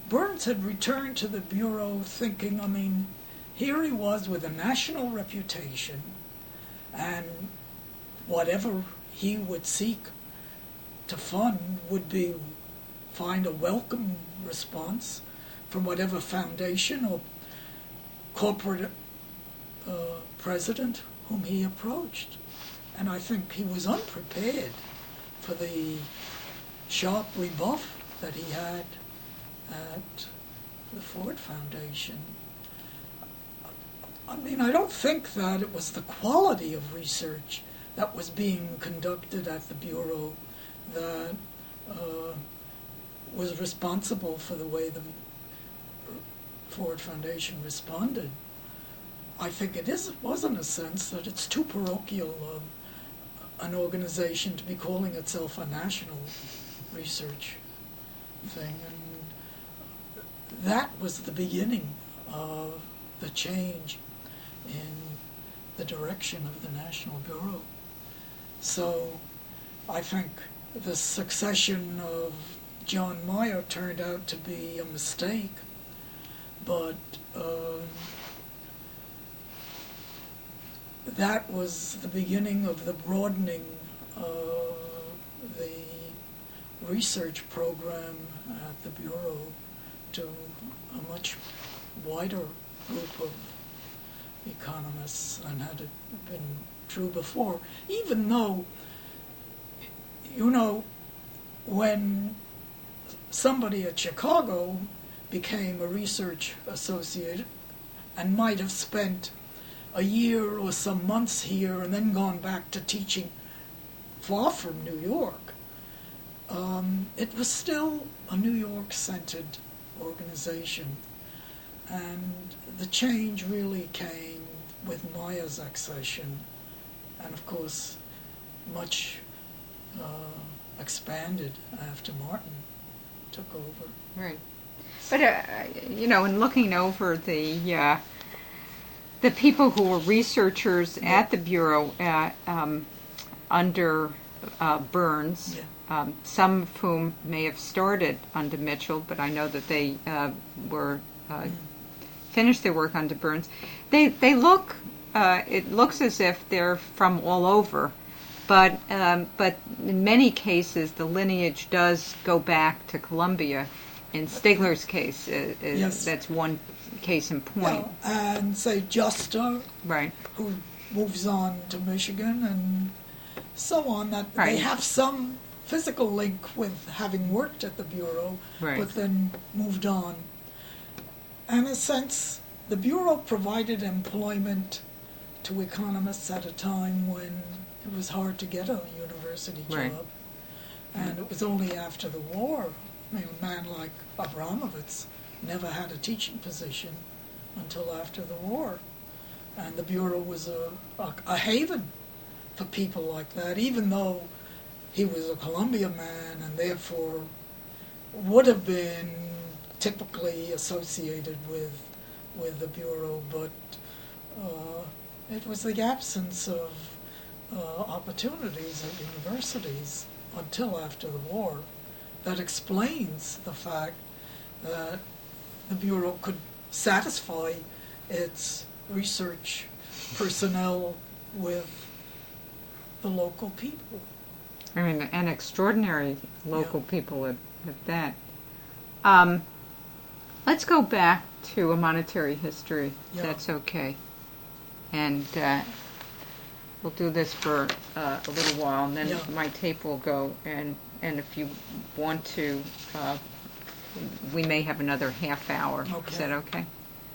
Burns had returned to the Bureau thinking, I mean, here he was with a national reputation, and whatever he would seek to fund would be find a welcome response from whatever foundation or corporate president whom he approached. And I think he was unprepared for the sharp rebuff that he had at the Ford Foundation. I mean, I don't think that it was the quality of research that was being conducted at the Bureau that was responsible for the way the Ford Foundation responded. I think was in a sense that it's too parochial an organization to be calling itself a national research thing, and that was the beginning of the change in the direction of the National Bureau. So I think the succession of John Meyer turned out to be a mistake, but that was the beginning of the broadening of the research program at the Bureau to a much wider group of economists than had it been true before. Even though, you know, when somebody at Chicago became a research associate and might have spent a year or some months here and then gone back to teaching far from New York, it was still a New York-centered organization. And the change really came with Meyer's accession, and of course much expanded after Martin took over. Right. But, you know, in looking over the people who were researchers at the Bureau under Burns, some of whom may have started under Mitchell, but I know that they were finished their work under Burns. They look, it looks as if they're from all over, but in many cases the lineage does go back to Columbia. In Stigler's case, Yes. that's one case in point. Well, and say Juster, Right. who moves on to Michigan, and so on, that Right. they have some physical link with having worked at the Bureau, Right. but then moved on. And in a sense, the Bureau provided employment to economists at a time when it was hard to get a university job. Right. And it was only after the war, I mean, a man like Abramovitz never had a teaching position until after the war. And the Bureau was a haven for people like that, even though he was a Columbia man and therefore would have been typically associated with the Bureau, but it was the absence of opportunities at universities until after the war that explains the fact that the Bureau could satisfy its research personnel with the local people. I mean, and extraordinary local people at that. Let's go back to a monetary history, if Yeah. that's okay. And we'll do this for a little while, and then Yeah. my tape will go, and if you want to, we may have another half hour. Okay. Is that okay?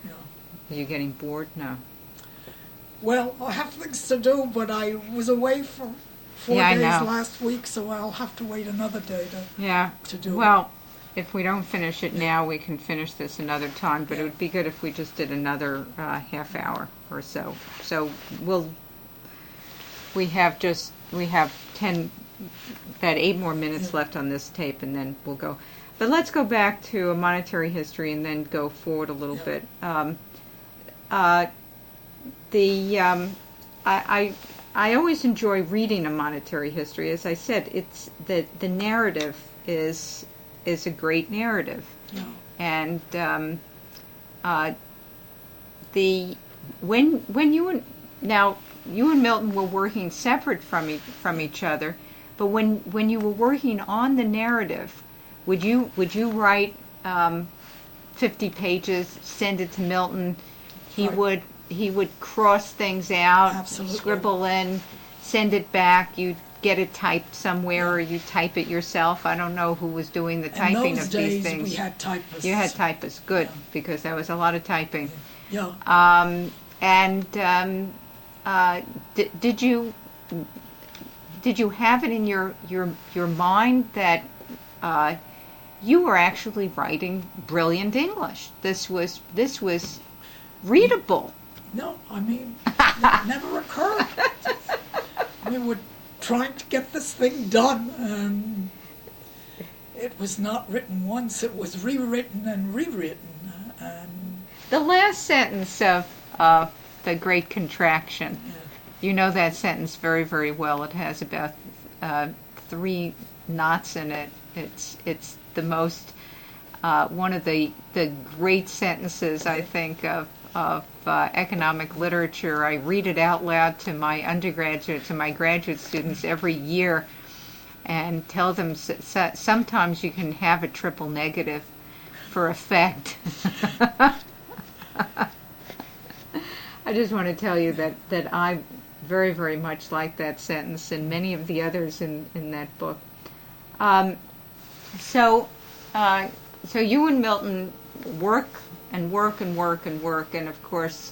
Yeah. Are you getting bored? No. Well, I have things to do, but I was away for 4 Yeah, I days know. last week, so I'll have to wait another day Yeah. to do it. Well, if we don't finish it now, we can finish this another time, but it Yeah. would be good if we just did another half hour or so. So we have 8 more minutes Yeah. left on this tape, and then we'll go. But let's go back to a monetary history and then go forward a little Yeah. bit. I always enjoy reading a monetary history. As I said, it's the narrative is a great narrative, Yeah. and when you and Milton were working separate from each other, but when you were working on the narrative, would you write 50 pages, send it to Milton? Right. He would cross things out, Absolutely. scribble in, send it back. You'd get it typed somewhere, or you type it yourself. I don't know who was doing the typing In those of days, these things. we had typists. You had typists, good, Yeah. because that was a lot of typing. Yeah. Did you have it in your mind that you were actually writing brilliant English? This was readable. No, I mean, it never occurred. We were trying to get this thing done, and it was not written once, it was rewritten and rewritten. And The last sentence of The Great Contraction, you know that sentence very, very well. It has about 3 knots in it. It's the most one of the great sentences, I think, of economic literature. I read it out loud to my graduate students every year, and tell them sometimes you can have a triple negative for effect. I just want to tell you that I very, very much like that sentence and many of the others in that book. So you and Milton work and work and work and work, and of course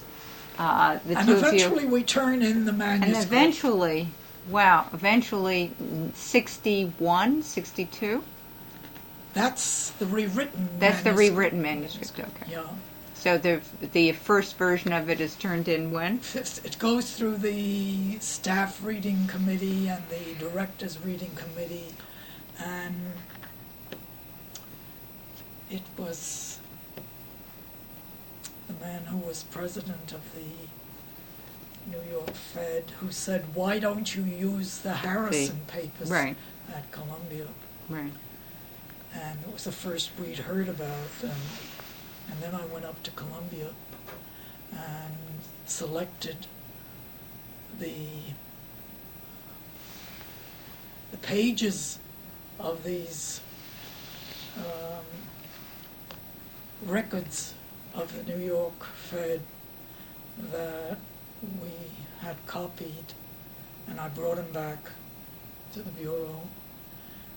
the and two of you. eventually we turn in the manuscript. And eventually 61, 62? That's the rewritten That's the manuscript. rewritten manuscript, okay. Yeah. So the first version of it is turned in when? It goes through the staff reading committee and the director's reading committee, and it was the man who was president of the New York Fed who said, "Why don't you use the Harrison papers Right. at Columbia?" Right. And it was the first we'd heard about, and then I went up to Columbia and selected the pages of these records of the New York Fed that we had copied, and I brought them back to the Bureau,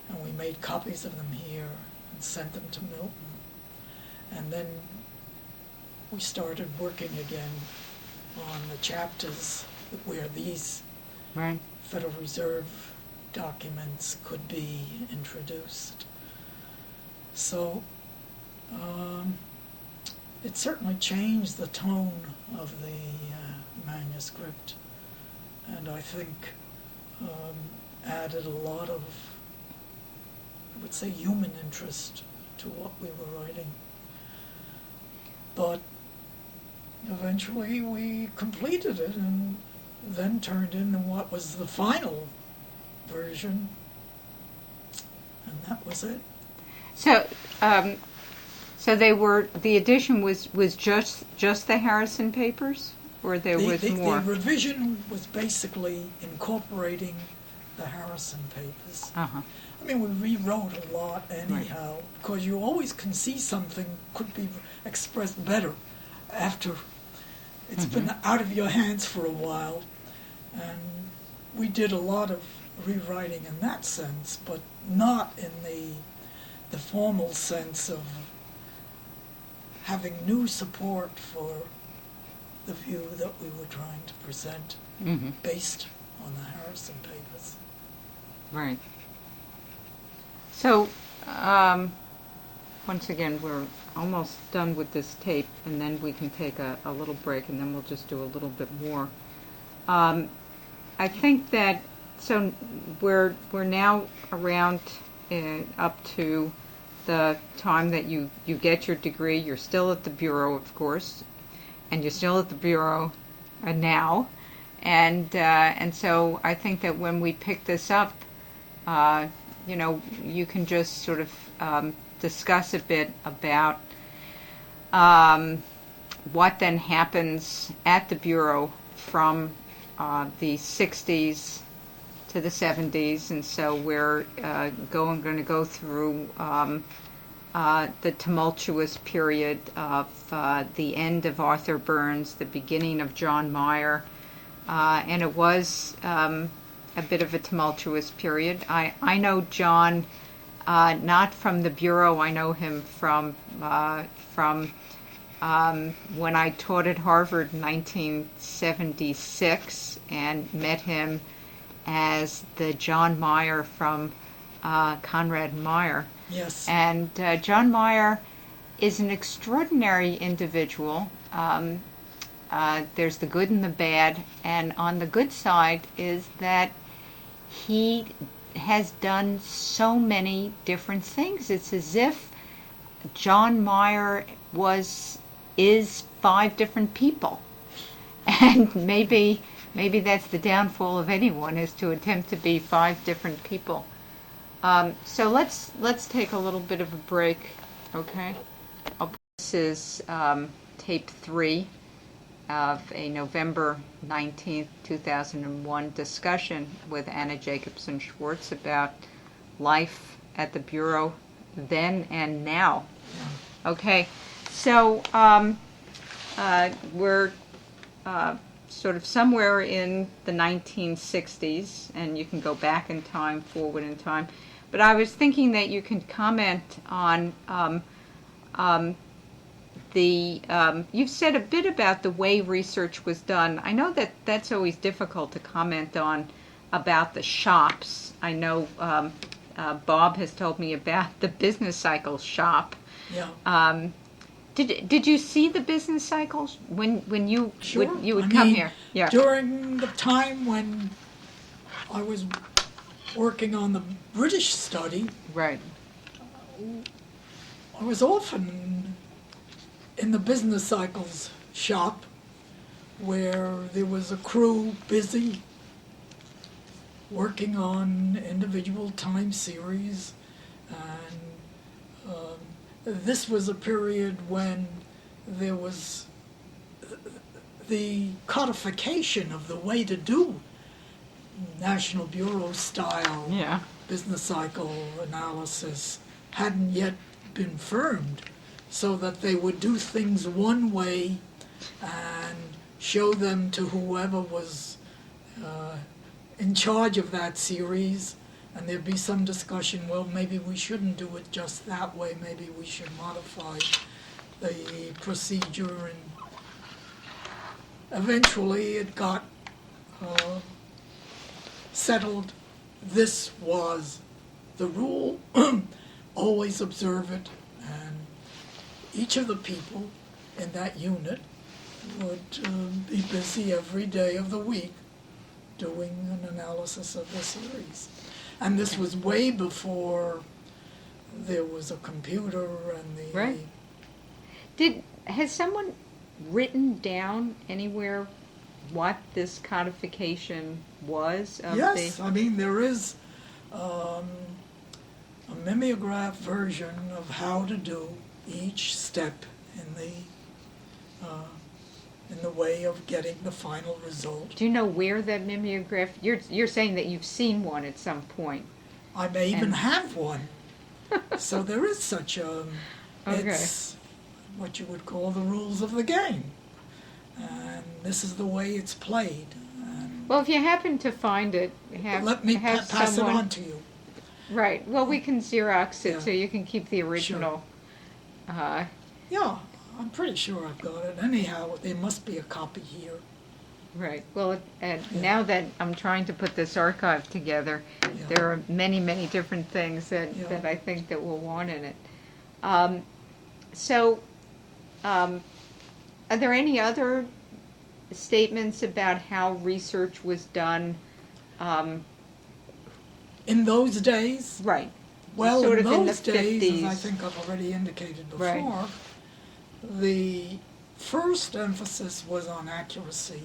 and we made copies of them here and sent them to Milton. And then we started working again on the chapters where these Right. Federal Reserve documents could be introduced. So it certainly changed the tone of the manuscript, and I think added a lot of, I would say, human interest to what we were writing. But eventually we completed it and then turned in what was the final version, and that was it. So, so the edition was just the Harrison papers, or there was more? The revision was basically incorporating the Harrison papers. Uh-huh. I mean, we rewrote a lot anyhow, because you always can see something could be expressed better after it's been out of your hands for a while. And we did a lot of rewriting in that sense, but not in the formal sense of having new support for the view that we were trying to present based on the Harrison papers. Right. So, once again, we're almost done with this tape, and then we can take a little break, and then we'll just do a little bit more. I think that, so we're now around up to the time that you get your degree. You're still at the Bureau, of course, and you're still at the Bureau now. And so I think that when we pick this up, you can just sort of discuss a bit about what then happens at the Bureau from the 60s to the 70s. And so we're going to go through the tumultuous period of the end of Arthur Burns, the beginning of John Meyer, and it was a bit of a tumultuous period. I know John not from the Bureau. I know him from when I taught at Harvard in 1976 and met him as the John Meyer from Conrad Meyer. Yes. And John Meyer is an extraordinary individual. There's the good and the bad, and on the good side is that he has done so many different things. It's as if John Meyer is 5 different people, and maybe that's the downfall of anyone, is to attempt to be 5 different people. So let's take a little bit of a break, okay? This is tape 3 of a November 19th, 2001 discussion with Anna Jacobson Schwartz about life at the Bureau then and now. Okay, so we're sort of somewhere in the 1960s, and you can go back in time, forward in time. But I was thinking that you can comment on you've said a bit about the way research was done. I know that that's always difficult to comment on about the shops. I know Bob has told me about the business cycle shop. Yeah. Did you see the business cycles when you Sure. would come here? Yeah. During the time when I was working on the British study, Right. I was often in the business cycles shop where there was a crew busy working on individual time series, and this was a period when there was the codification of the way to do National Bureau style Yeah. business cycle analysis hadn't yet been firmed, so that they would do things one way and show them to whoever was in charge of that series, and there'd be some discussion, well, maybe we shouldn't do it just that way, maybe we should modify the procedure. And eventually it got settled. This was the rule. Always observe it, and each of the people in that unit would be busy every day of the week doing an analysis of the series. And this was way before there was a computer and the... Right. Has someone written down anywhere what this codification was? Yes, I mean, there is a mimeograph version of how to do each step in the way of getting the final result. Do you know where that mimeograph? You're saying that you've seen one at some point. I may even have one. So there is such a... Okay. It's what you would call the rules of the game. And this is the way it's played. And Well, if you happen to find it, let me have pass someone, it on to you. Right. Well, we can Xerox it Yeah. so you can keep the original. Yeah, I'm pretty sure I've got it. Anyhow, there must be a copy here. Right. Well, now that I'm trying to put this archive together, Yeah. there are many, many different things that I think that we'll want in it. Are there any other statements about how research was done? In those days, Right. well, Sort in of in those the days, 50s. as I think I've already indicated before, Right. the first emphasis was on accuracy.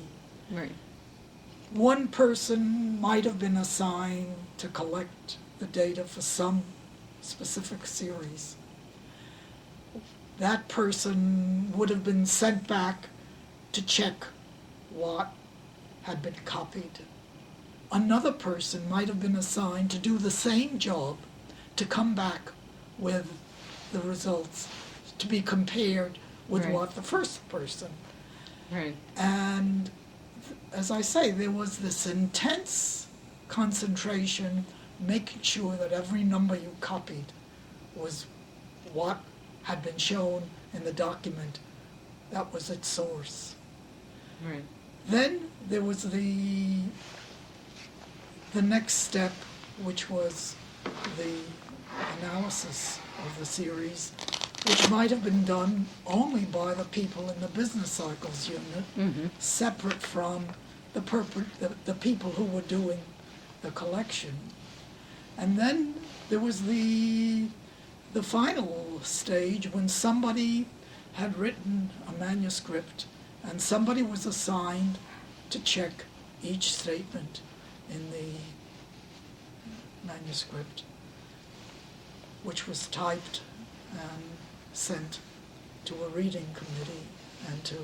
Right. One person might have been assigned to collect the data for some specific series. That person would have been sent back to check what had been copied. Another person might have been assigned to do the same job, to come back with the results, to be compared with Right. what the first person. Right. And as I say, there was this intense concentration, making sure that every number you copied was what had been shown in the document that was its source. Right. Then there was the next step, which was the analysis of the series, which might have been done only by the people in the business cycles unit, separate from the people who were doing the collection. And then there was the final stage when somebody had written a manuscript and somebody was assigned to check each statement in the manuscript, which was typed and sent to a reading committee and to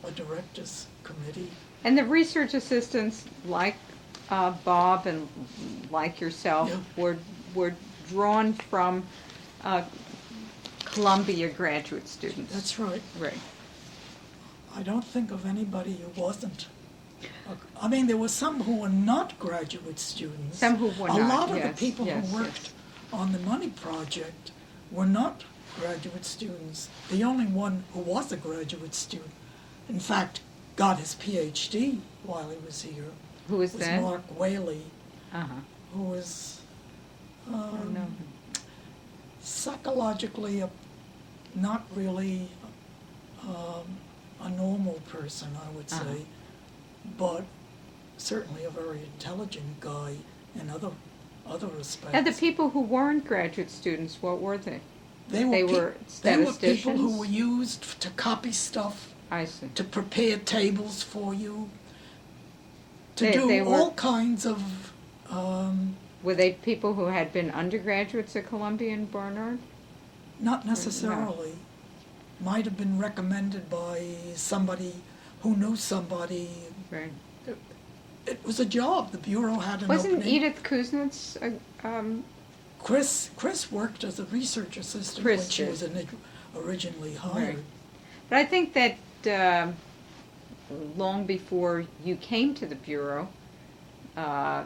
a director's committee. And the research assistants, like Bob and like yourself, Yeah. were drawn from Columbia graduate students. That's right. Right. I don't think of anybody who wasn't. I mean, there were some who were not graduate students. Some who were a not, lot of yes, the people yes, who worked on the money project were not graduate students. The only one who was a graduate student, in fact, got his PhD while he was here, Who was that? Mark Whaley, Uh-huh. who was I don't know. psychologically not really a normal person, I would say, Uh-huh. but certainly a very intelligent guy in other respects. And the people who weren't graduate students, what were they? They They were were people statisticians? who were used to copy stuff, I see. to prepare tables for you, to They do were- all kinds of Were they people who had been undergraduates at Columbia and Barnard? not necessarily. Might have been recommended by somebody who knew somebody. Right. It was a job. The Bureau had an Wasn't opening. Edith Kuznets Chris worked as a research assistant Chris when she did. was originally hired. Right. But I think that long before you came to the Bureau,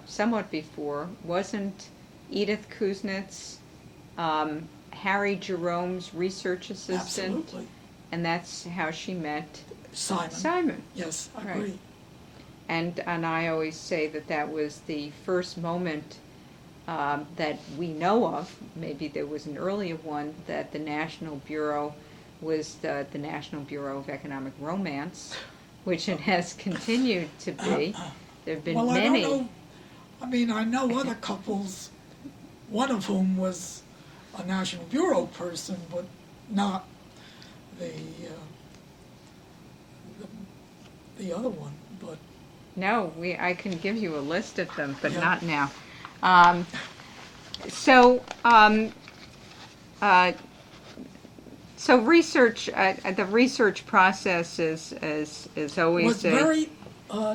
somewhat before, wasn't Edith Kuznets Harry Jerome's research assistant? Absolutely. And that's how she met Simon. Simon. Yes, I Right. agree. And I always say that that was the first moment that we know of. Maybe there was an earlier one, that the National Bureau was the National Bureau of Economic Romance, which it has continued to be. There have been Well, many. I don't know. I mean, I know other couples, one of whom was a National Bureau person, but not the the other one. But No, I can give you a list of them, but Yeah. not now. So, so research, the research process is always was very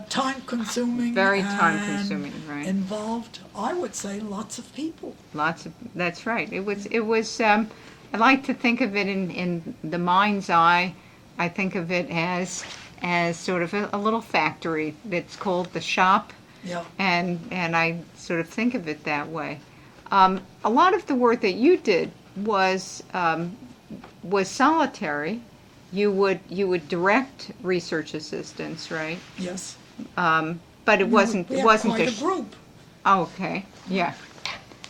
time-consuming. very and time-consuming, right? Involved, I would say, lots of people. Lots of, that's right. It was. I like to think of it in the mind's eye. I think of it as sort of a little factory that's called the shop, Yeah. and I sort of think of it that way. A lot of the work that you did was solitary. You would direct research assistants, right? Yes. But it wasn't We it had wasn't quite a a group. Oh, okay, yeah.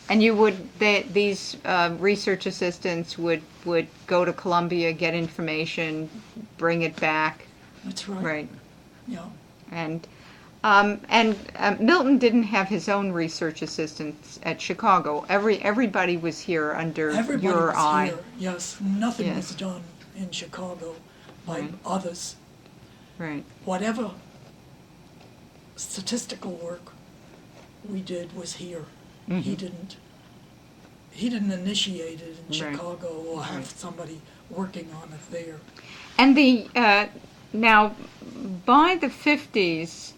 And you would these research assistants would go to Columbia, get information, bring it back, That's right. right? Yeah. And Milton didn't have his own research assistants at Chicago. Everybody was here under Everybody your was eye. here. Yes. Nothing Yes. was done in Chicago by Right. others. Right. Whatever statistical work we did was here. He didn't initiate it in Right. Chicago or have somebody working on it there. And the now by the 50s,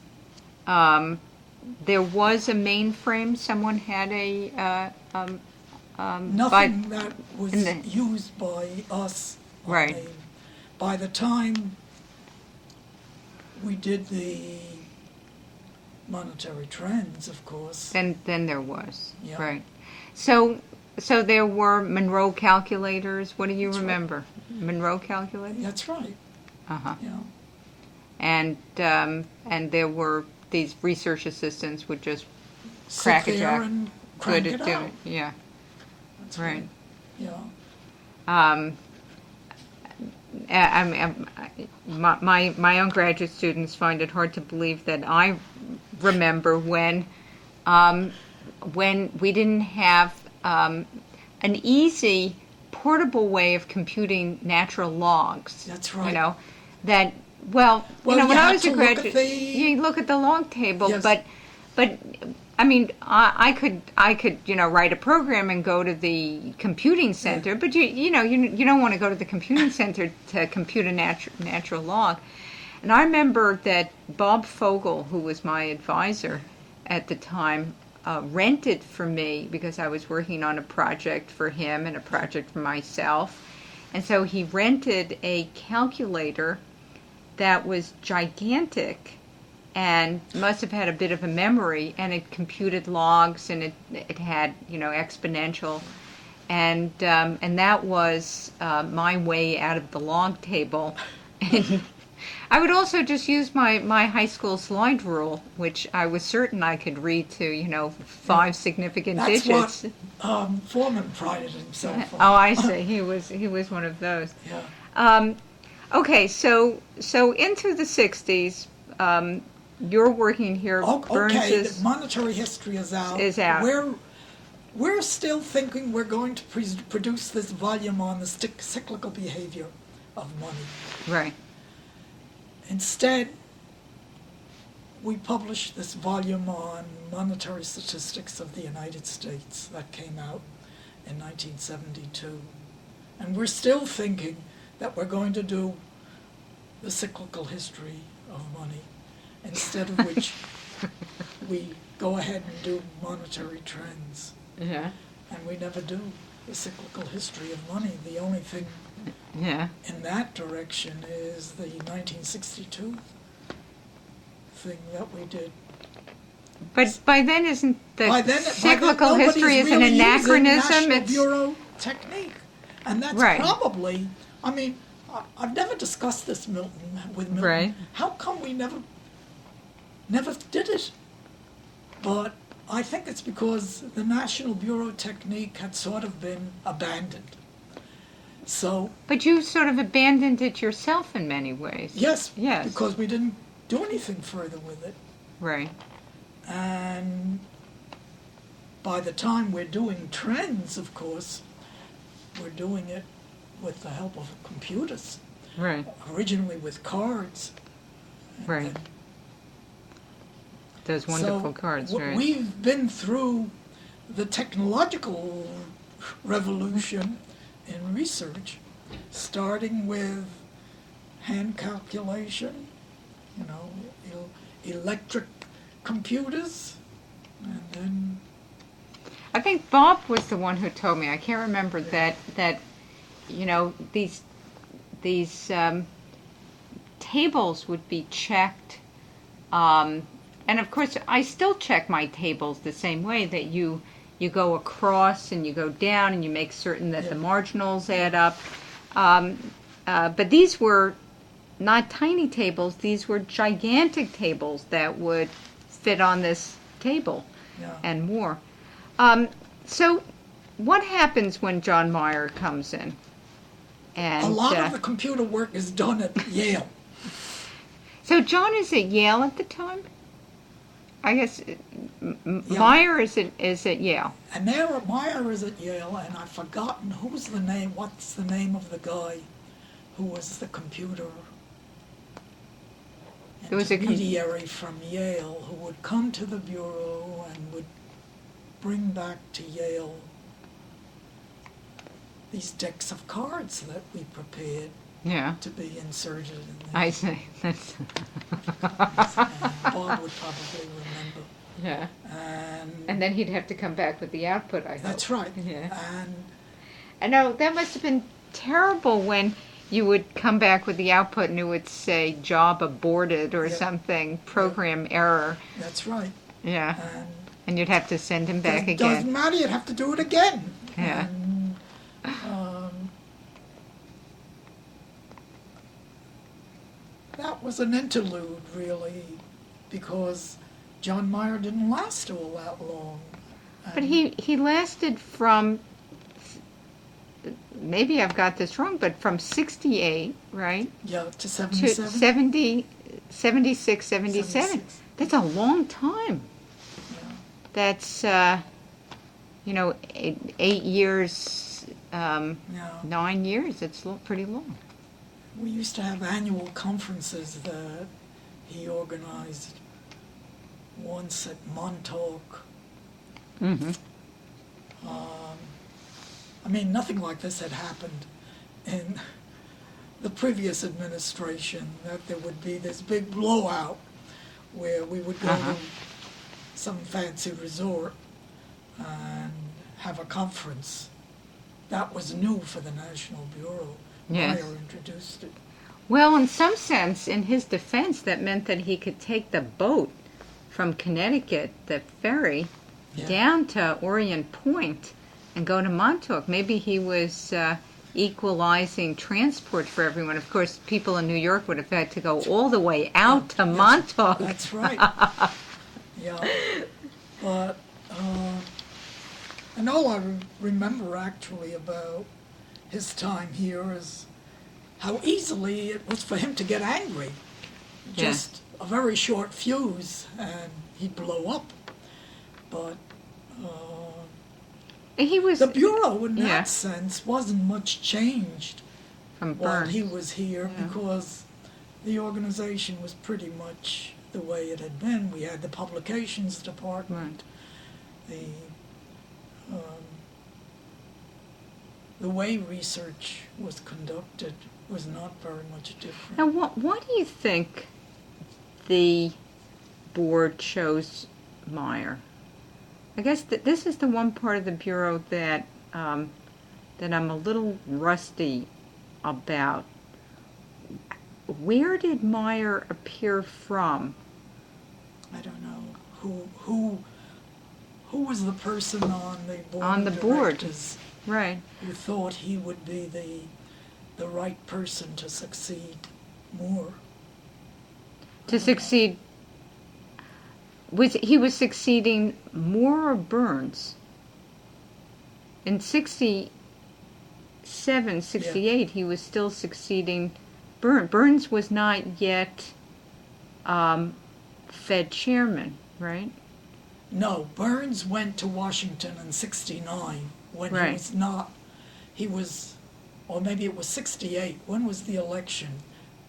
there was a mainframe. Someone had a Nothing that was in the- used by us. Right. By the time we did the monetary trends, of course. then there was, Yeah. right. So there were Monroe calculators. What do you That's right. remember? Monroe calculators. That's right. Uh-huh. Yeah. And there were these research assistants would just Sit crack a there jack. and crank Good it at out. doing it. Yeah. That's Right. Yeah. My own graduate students find it hard to believe that I remember when we didn't have an easy portable way of computing natural logs. That's right. You know, that well, Well, when you I had was to a look graduate, at the- you look at the log table, Yes. but I mean, I could write a program and go to the computing center, but you don't want to go to the computing center to compute a natural log. And I remember that Bob Fogel, who was my advisor at the time, rented for me, because I was working on a project for him and a project for myself, and so he rented a calculator that was gigantic and must have had a bit of a memory, and it computed logs, and it had exponential, and that was my way out of the log table. And I would also just use my high school slide rule, which I was certain I could read to 5 significant That's digits. what Foreman prided himself on. Oh, I see. He was one of those. Yeah. Okay, so into the 60s. You're working here. Burns Okay, is, the monetary history is out. out. We're still thinking we're going to produce this volume on the cyclical behavior of money. right. Instead, we published this volume on monetary statistics of the United States that came out in 1972. And we're still thinking that we're going to do the cyclical history of money, instead of which we go ahead and do monetary trends. Yeah. And we never do the cyclical history of money. The only thing Yeah. in that direction is the 1962 thing that we did. But by then, isn't the By then, cyclical nobody's history is an really using anachronism? National It's Bureau technique. And that's Right. probably, I I've never discussed this, Milton, with Milton. Right. How come we never did it? But I think it's because the National Bureau technique had sort of been abandoned. So, But you sort of abandoned it yourself in many ways. yes, Yes. because we didn't do anything further with it. Right. And by the time we're doing trends, of course, we're doing it with the help of computers. Right. Originally with cards. Right. Those wonderful cards, right? We've been through the technological revolution in research, starting with hand calculation, electric computers, and then I think Bob was the one who told me. I can't remember that these tables would be checked, and of course I still check my tables the same way, that you go across and you go down and you make certain that the marginals add up. But these were not tiny tables; these were gigantic tables that would fit on this table and more. So, what happens when John Meyer comes in? And a lot of the computer work is done at Yale. So John is at Yale at the time? I guess Meyer is at Yale. And Meyer is at Yale, and I've forgotten what's the name of the guy who was the computer There was a intermediary from Yale who would come to the Bureau and would bring back to Yale these decks of cards that we prepared to be inserted in there. I see. That's Bob would probably remember. Yeah. And then he'd have to come back with the output, I hope. That's right. Yeah. And I know that must have been terrible when you would come back with the output and it would say job aborted or something, program error. That's right. Yeah. And you'd have to send him back again. Doesn't matter, you'd have to do it again. Yeah. And, that was an interlude, really, because John Meyer didn't last all that long. But he lasted from, maybe I've got this wrong, but from 68, right? Yeah, to To 77. 76, 77. 76. That's a long time. Yeah. That's, 8 years, 9 years. It's pretty long. We used to have annual conferences that he organized, once at Montauk. Mm-hmm. I mean, nothing like this had happened in the previous administration, that there would be this big blowout where we would go to some fancy resort and have a conference. That was new for the National Bureau. Yes. Meyer introduced it. Well, in some sense, in his defense, that meant that he could take the boat from Connecticut, the ferry, down to Orient Point and go to Montauk. Maybe he was equalizing transport for everyone. Of course, people in New York would have had to go all the way out to Montauk. That's right. Yeah. But, and all I remember actually about his time here is how easily it was for him to get angry. Just a very short fuse and he'd blow up. But He was the Bureau, in that sense, wasn't much changed from while Burns. he was here because the organization was pretty much the way it had been. We had the publications department, the way research was conducted was not very much different. Now, why do you think the board chose Meyer? I guess that this is the one part of the Bureau that that I'm a little rusty about. Where did Meyer appear from? I don't know who was the person on the board. On the board, directors right? who thought he would be the the right person to succeed Moore. To succeed, he was succeeding Moore or Burns? In 67, 68, he was still succeeding Burns. Burns was not yet Fed chairman, right? No, Burns went to Washington in 69 when Right. he was not, he was, or maybe it was 68. When was the election?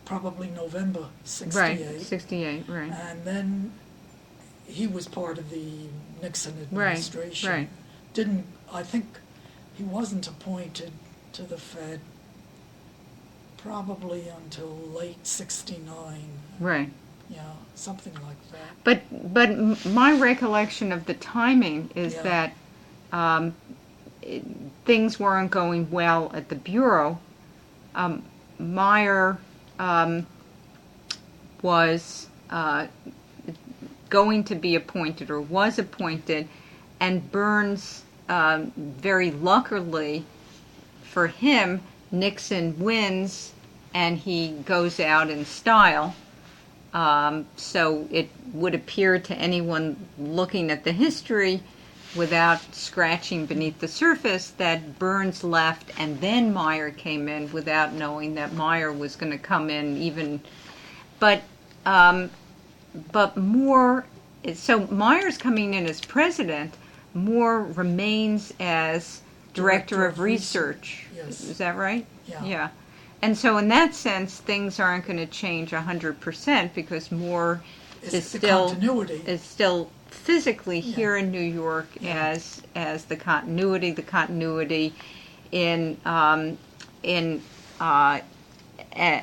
Probably November 68. Right, 68, right. And then he was part of the Nixon administration. Right. I think he wasn't appointed to the Fed probably until late 69. Right. Yeah, something like that. But my recollection of the timing is that things weren't going well at the Bureau. Meyer was going to be appointed or was appointed, and Burns, very luckily for him, Nixon wins and he goes out in style. So it would appear to anyone looking at the history without scratching beneath the surface that Burns left and then Meyer came in without knowing that Meyer was going to come in even. But Moore, so Meyer's coming in as president, Moore remains as director of research. Yes. Is that right? Yeah. And so in that sense, things aren't going to change 100% because Moore is still physically here in New York as the continuity in an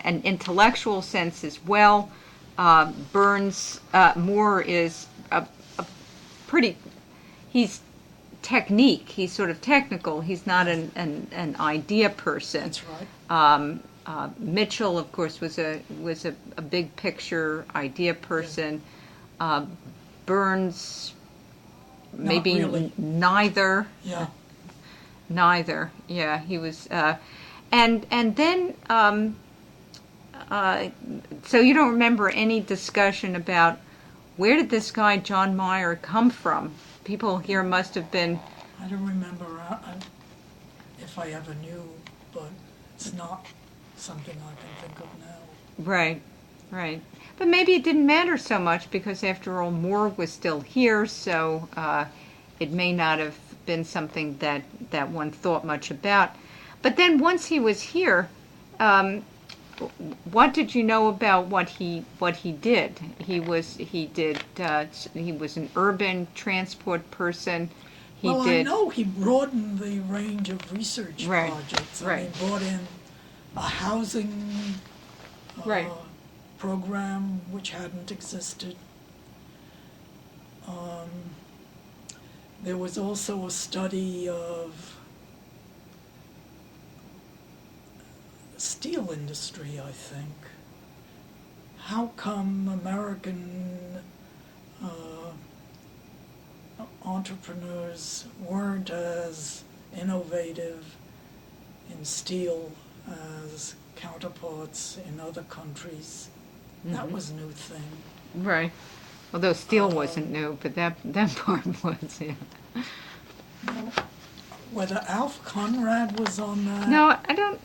intellectual sense as well. Moore is a pretty, he's sort of technical. He's not an idea person. That's right. Mitchell, of course, was a big picture idea person. Burns, maybe really. neither. Yeah. Neither. Yeah, he was. And then, so you don't remember any discussion about where did this guy John Meyer come from? People here must have been. I don't remember if I ever knew, but it's not something I can think of now. Right. But maybe it didn't matter so much because, after all, Moore was still here, so it may not have been something that one thought much about. But then once he was here, what did you know about what he did? He was an urban transport person. I know he broadened the range of research projects. I mean, brought in a housing program which hadn't existed. There was also a study of steel industry, I think. How come American entrepreneurs weren't as innovative in steel as counterparts in other countries? Mm-hmm. That was a new thing. Right. Although steel wasn't new, but that part was, yeah. Whether Alf Conrad was on that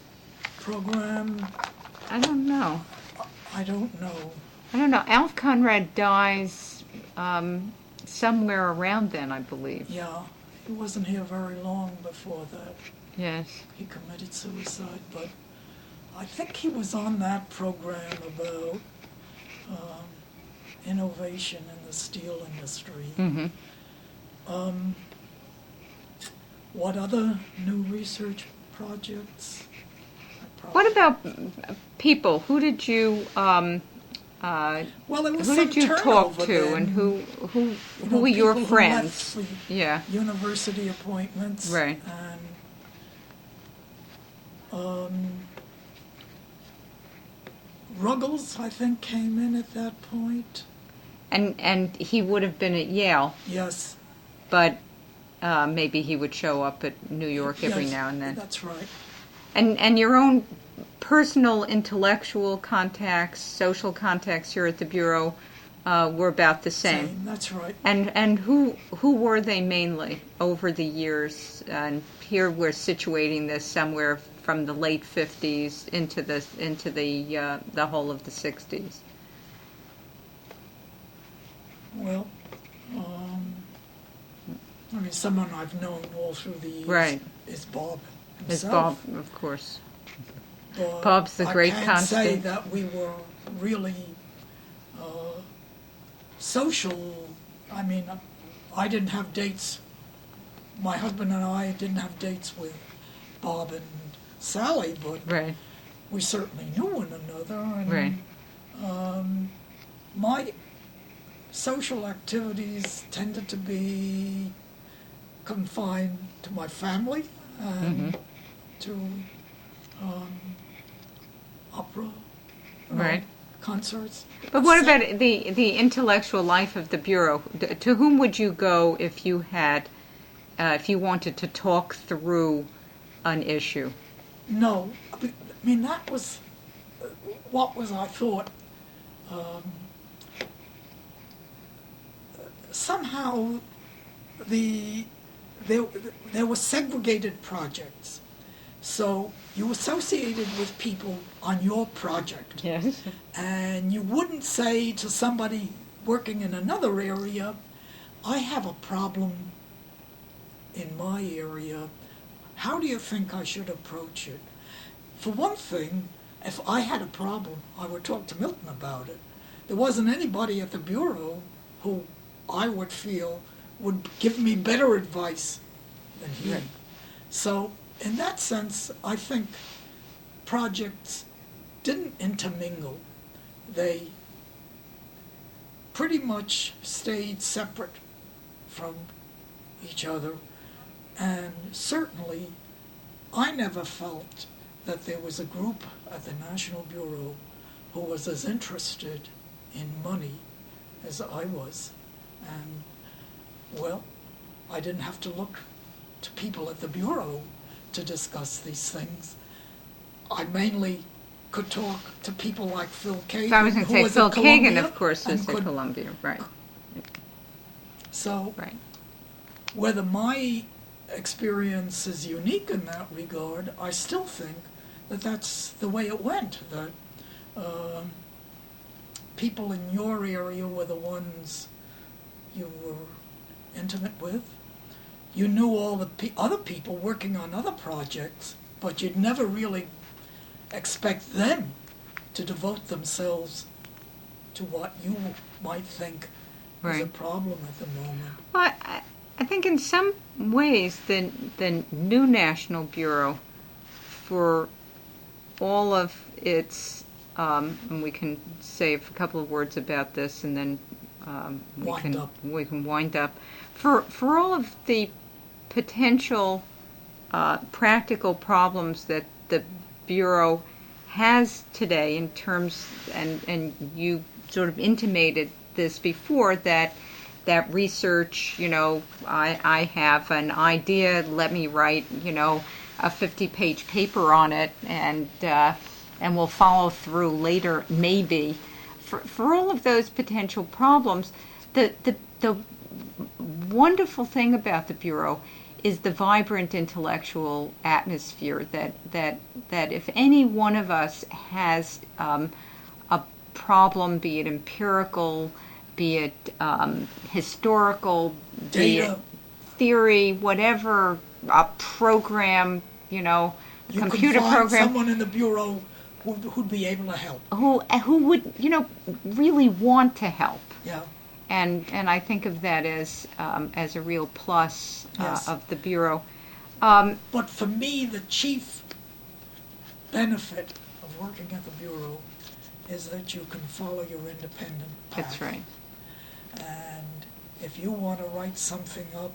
program? I don't know. I don't know. Alf Conrad dies somewhere around then, I believe. Yeah. He wasn't here very long before that. Yes. He committed suicide, but I think he was on that program about innovation in the steel industry. Mm-hmm. What other new research projects? What about people? Who did you well, there was who some did you talk to, then. and who were your friends? Who left the university appointments, right? And Ruggles, I think, came in at that point. And he would have been at Yale. Yes. But maybe he would show up at New York every now and then. That's right. And your own personal intellectual contacts, social contacts here at the Bureau were about the same. That's right. And who were they mainly over the years? And here we're situating this somewhere from the late 50s into the whole of the 60s. Well, I mean, someone I've known all through the years Right. is Bob Is himself. Bob, of course. But Bob's the great I can't say constant. that we were really social. I mean, I didn't have dates. My husband and I didn't have dates with Bob and Sally, but Right. we certainly knew one another. And Right. my social activities tended to be confined to my family and to opera, Right. concerts. But what about the intellectual life of the Bureau? To whom would you go if you had, if you wanted to talk through an issue? No, I mean that was what was I thought. Somehow, there were segregated projects, so you associated with people on your project, Yes. and you wouldn't say to somebody working in another area, "I have a problem in my area. How do you think I should approach it?" For one thing, if I had a problem, I would talk to Milton about it. There wasn't anybody at the Bureau who I would feel would give me better advice than he. Right. So, in that sense, I think projects didn't intermingle. They pretty much stayed separate from each other. And certainly, I never felt that there was a group at the National Bureau who was as interested in money as I was. And, well, I didn't have to look to people at the Bureau to discuss these things. I mainly could talk to people like Phil Kagan, So I was going to who say was Phil at Kagan, Columbia, of course, and is at could- Columbia, right? So Right. whether my experience is unique in that regard, I still think that that's the way it went, that people in your area were the ones you were intimate with. You knew all the other people working on other projects, but you'd never really expect them to devote themselves to what you might think is a Right. problem at the moment. Well, I think in some ways the new National Bureau, for all of its, and we can say a couple of words about this, and then we can wind up. For all of the potential practical problems that the Bureau has today in terms, and you sort of intimated this before, that research, I have an idea, let me write, a 50-page paper on it, and we'll follow through later, maybe. For all of those potential problems, the wonderful thing about the Bureau is the vibrant intellectual atmosphere that if any one of us has a problem, be it empirical, be it historical, be Data. it theory, whatever, a program, You computer can find program, someone in the Bureau who'd be able to help. who would, really want to help. Yeah. And I think of that as a real plus Yes. of the Bureau. But for me, the chief benefit of working at the Bureau is that you can follow your independent path. That's right. And if you want to write something up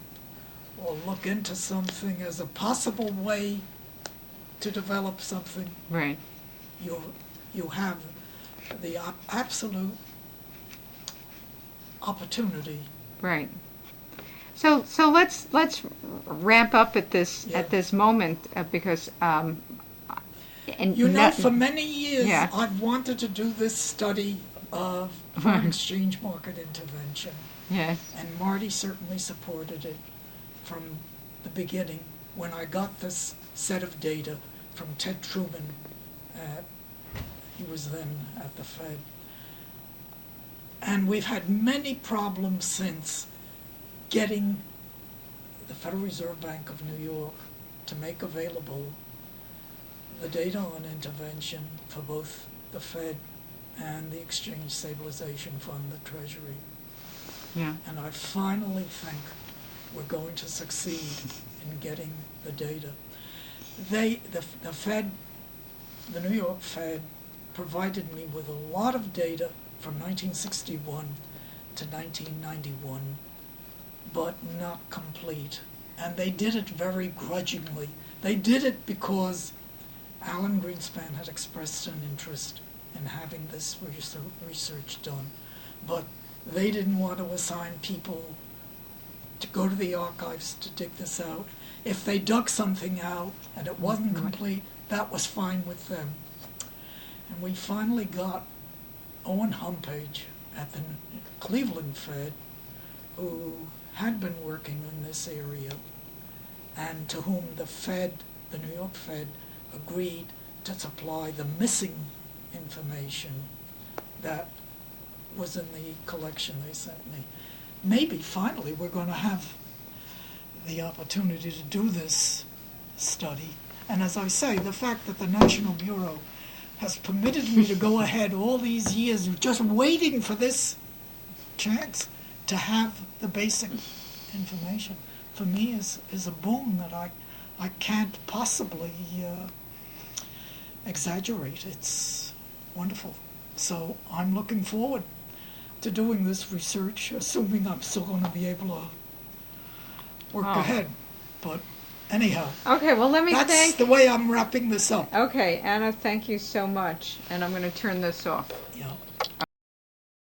or look into something as a possible way to develop something, Right. you have the absolute opportunity. Right. So let's wrap up at this Yeah. moment because And You know, not- for many years, Yeah. I've wanted to do this study of foreign exchange market intervention, Yes. and Marty certainly supported it from the beginning when I got this set of data from Ted Truman. He was then at the Fed. And we've had many problems since getting the Federal Reserve Bank of New York to make available the data on intervention for both the Fed and the Exchange Stabilization Fund, the Treasury. Yeah. And I finally think we're going to succeed in getting the data. The Fed, the New York Fed, provided me with a lot of data from 1961 to 1991, but not complete. And they did it very grudgingly. They did it because Alan Greenspan had expressed an interest in having this research done, but they didn't want to assign people to go to the archives to dig this out. If they dug something out and it wasn't complete, that was fine with them. And we finally got Owen Humpage at the Cleveland Fed, who had been working in this area, and to whom the Fed, the New York Fed, agreed to supply the missing information that was in the collection they sent me. Maybe finally we're going to have the opportunity to do this study. And as I say, the fact that the National Bureau has permitted me to go ahead all these years just waiting for this chance to have the basic information, for me is a boon that I can't possibly exaggerate. It's wonderful. So I'm looking forward to doing this research, assuming I'm still going to be able to work ahead. But anyhow, Okay, well, let me that's thank... the way I'm wrapping this up. Okay, Anna, thank you so much. And I'm going to turn this off. Yeah.